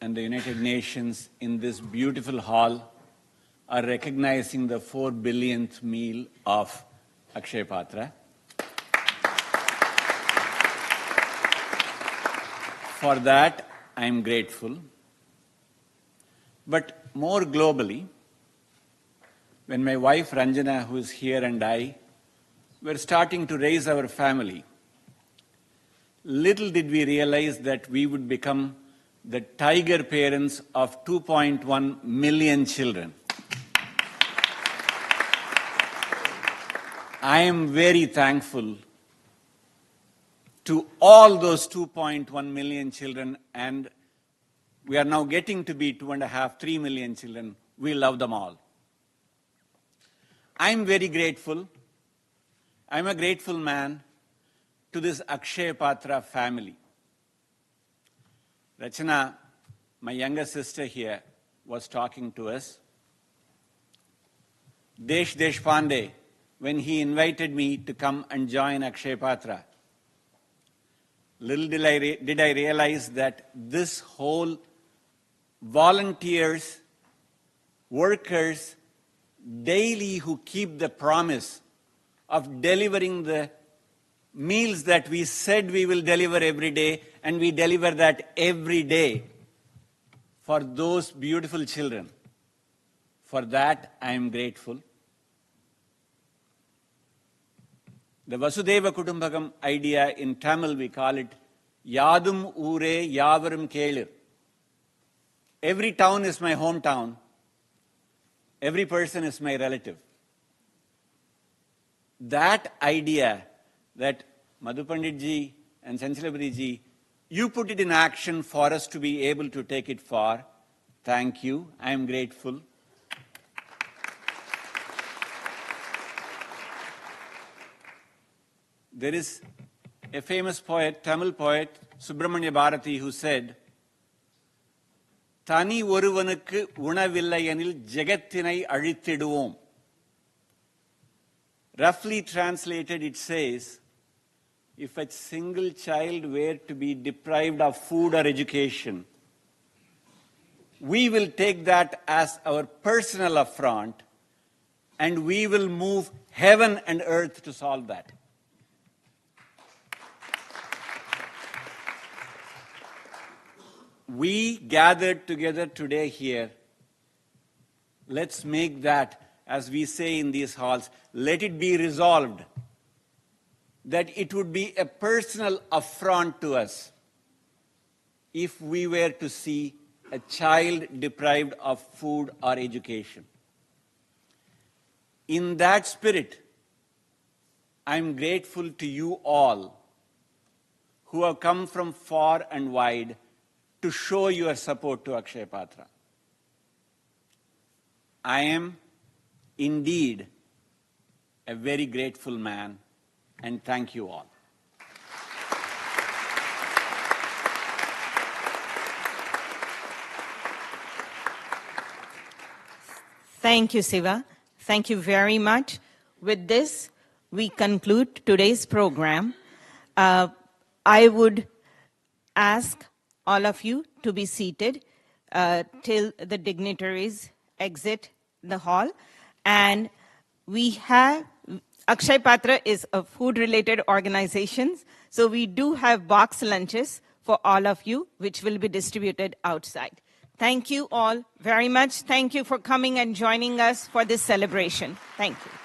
and the United Nations in this beautiful hall are recognizing the 4 billionth meal of Akshaya Patra. For that, I'm grateful. But more globally, when my wife Ranjana, who is here, and I were starting to raise our family, little did we realize that we would become the tiger parents of 2.1 million children. I am very thankful to all those 2.1 million children, and we are now getting to be 2.5, 3 million children. We love them all. I'm very grateful. I'm a grateful man to this Akshaya Patra family. Rachana, my younger sister here, was talking to us. Desh Deshpande, when he invited me to come and join Akshaya Patra, little did I realize that this whole volunteers, workers, daily who keep the promise of delivering the meals that we said we will deliver every day, and we deliver that every day for those beautiful children. For that, I am grateful. The Vasudeva Kutumbakam idea, in Tamil we call it Yadum Ure Yavarum Kelir. Every town is my hometown. Every person is my relative. That idea that Madhu Pandit ji and Sanchalabari ji, you put it in action for us to be able to take it far. Thank you. I am grateful. There is a famous poet, Tamil poet, Subramanya Bharati, who said, Tani oruvanukku unavillayanil jagathinai azhithiduvom. Roughly translated, it says, if a single child were to be deprived of food or education, we will take that as our personal affront, and we will move heaven and earth to solve that. We gathered together today here. Let's make that, as we say in these halls, let it be resolved that it would be a personal affront to us if we were to see a child deprived of food or education. In that spirit, I'm grateful to you all who have come from far and wide to show your support to Akshaya Patra. I am indeed a very grateful man, and thank you all. Thank you, Siva. Thank you very much. With this, we conclude today's program. I would ask all of you to be seated till the dignitaries exit the hall. And we have, Akshaya Patra is a food-related organization, so we do have box lunches for all of you, which will be distributed outside. Thank you all very much. Thank you for coming and joining us for this celebration. Thank you.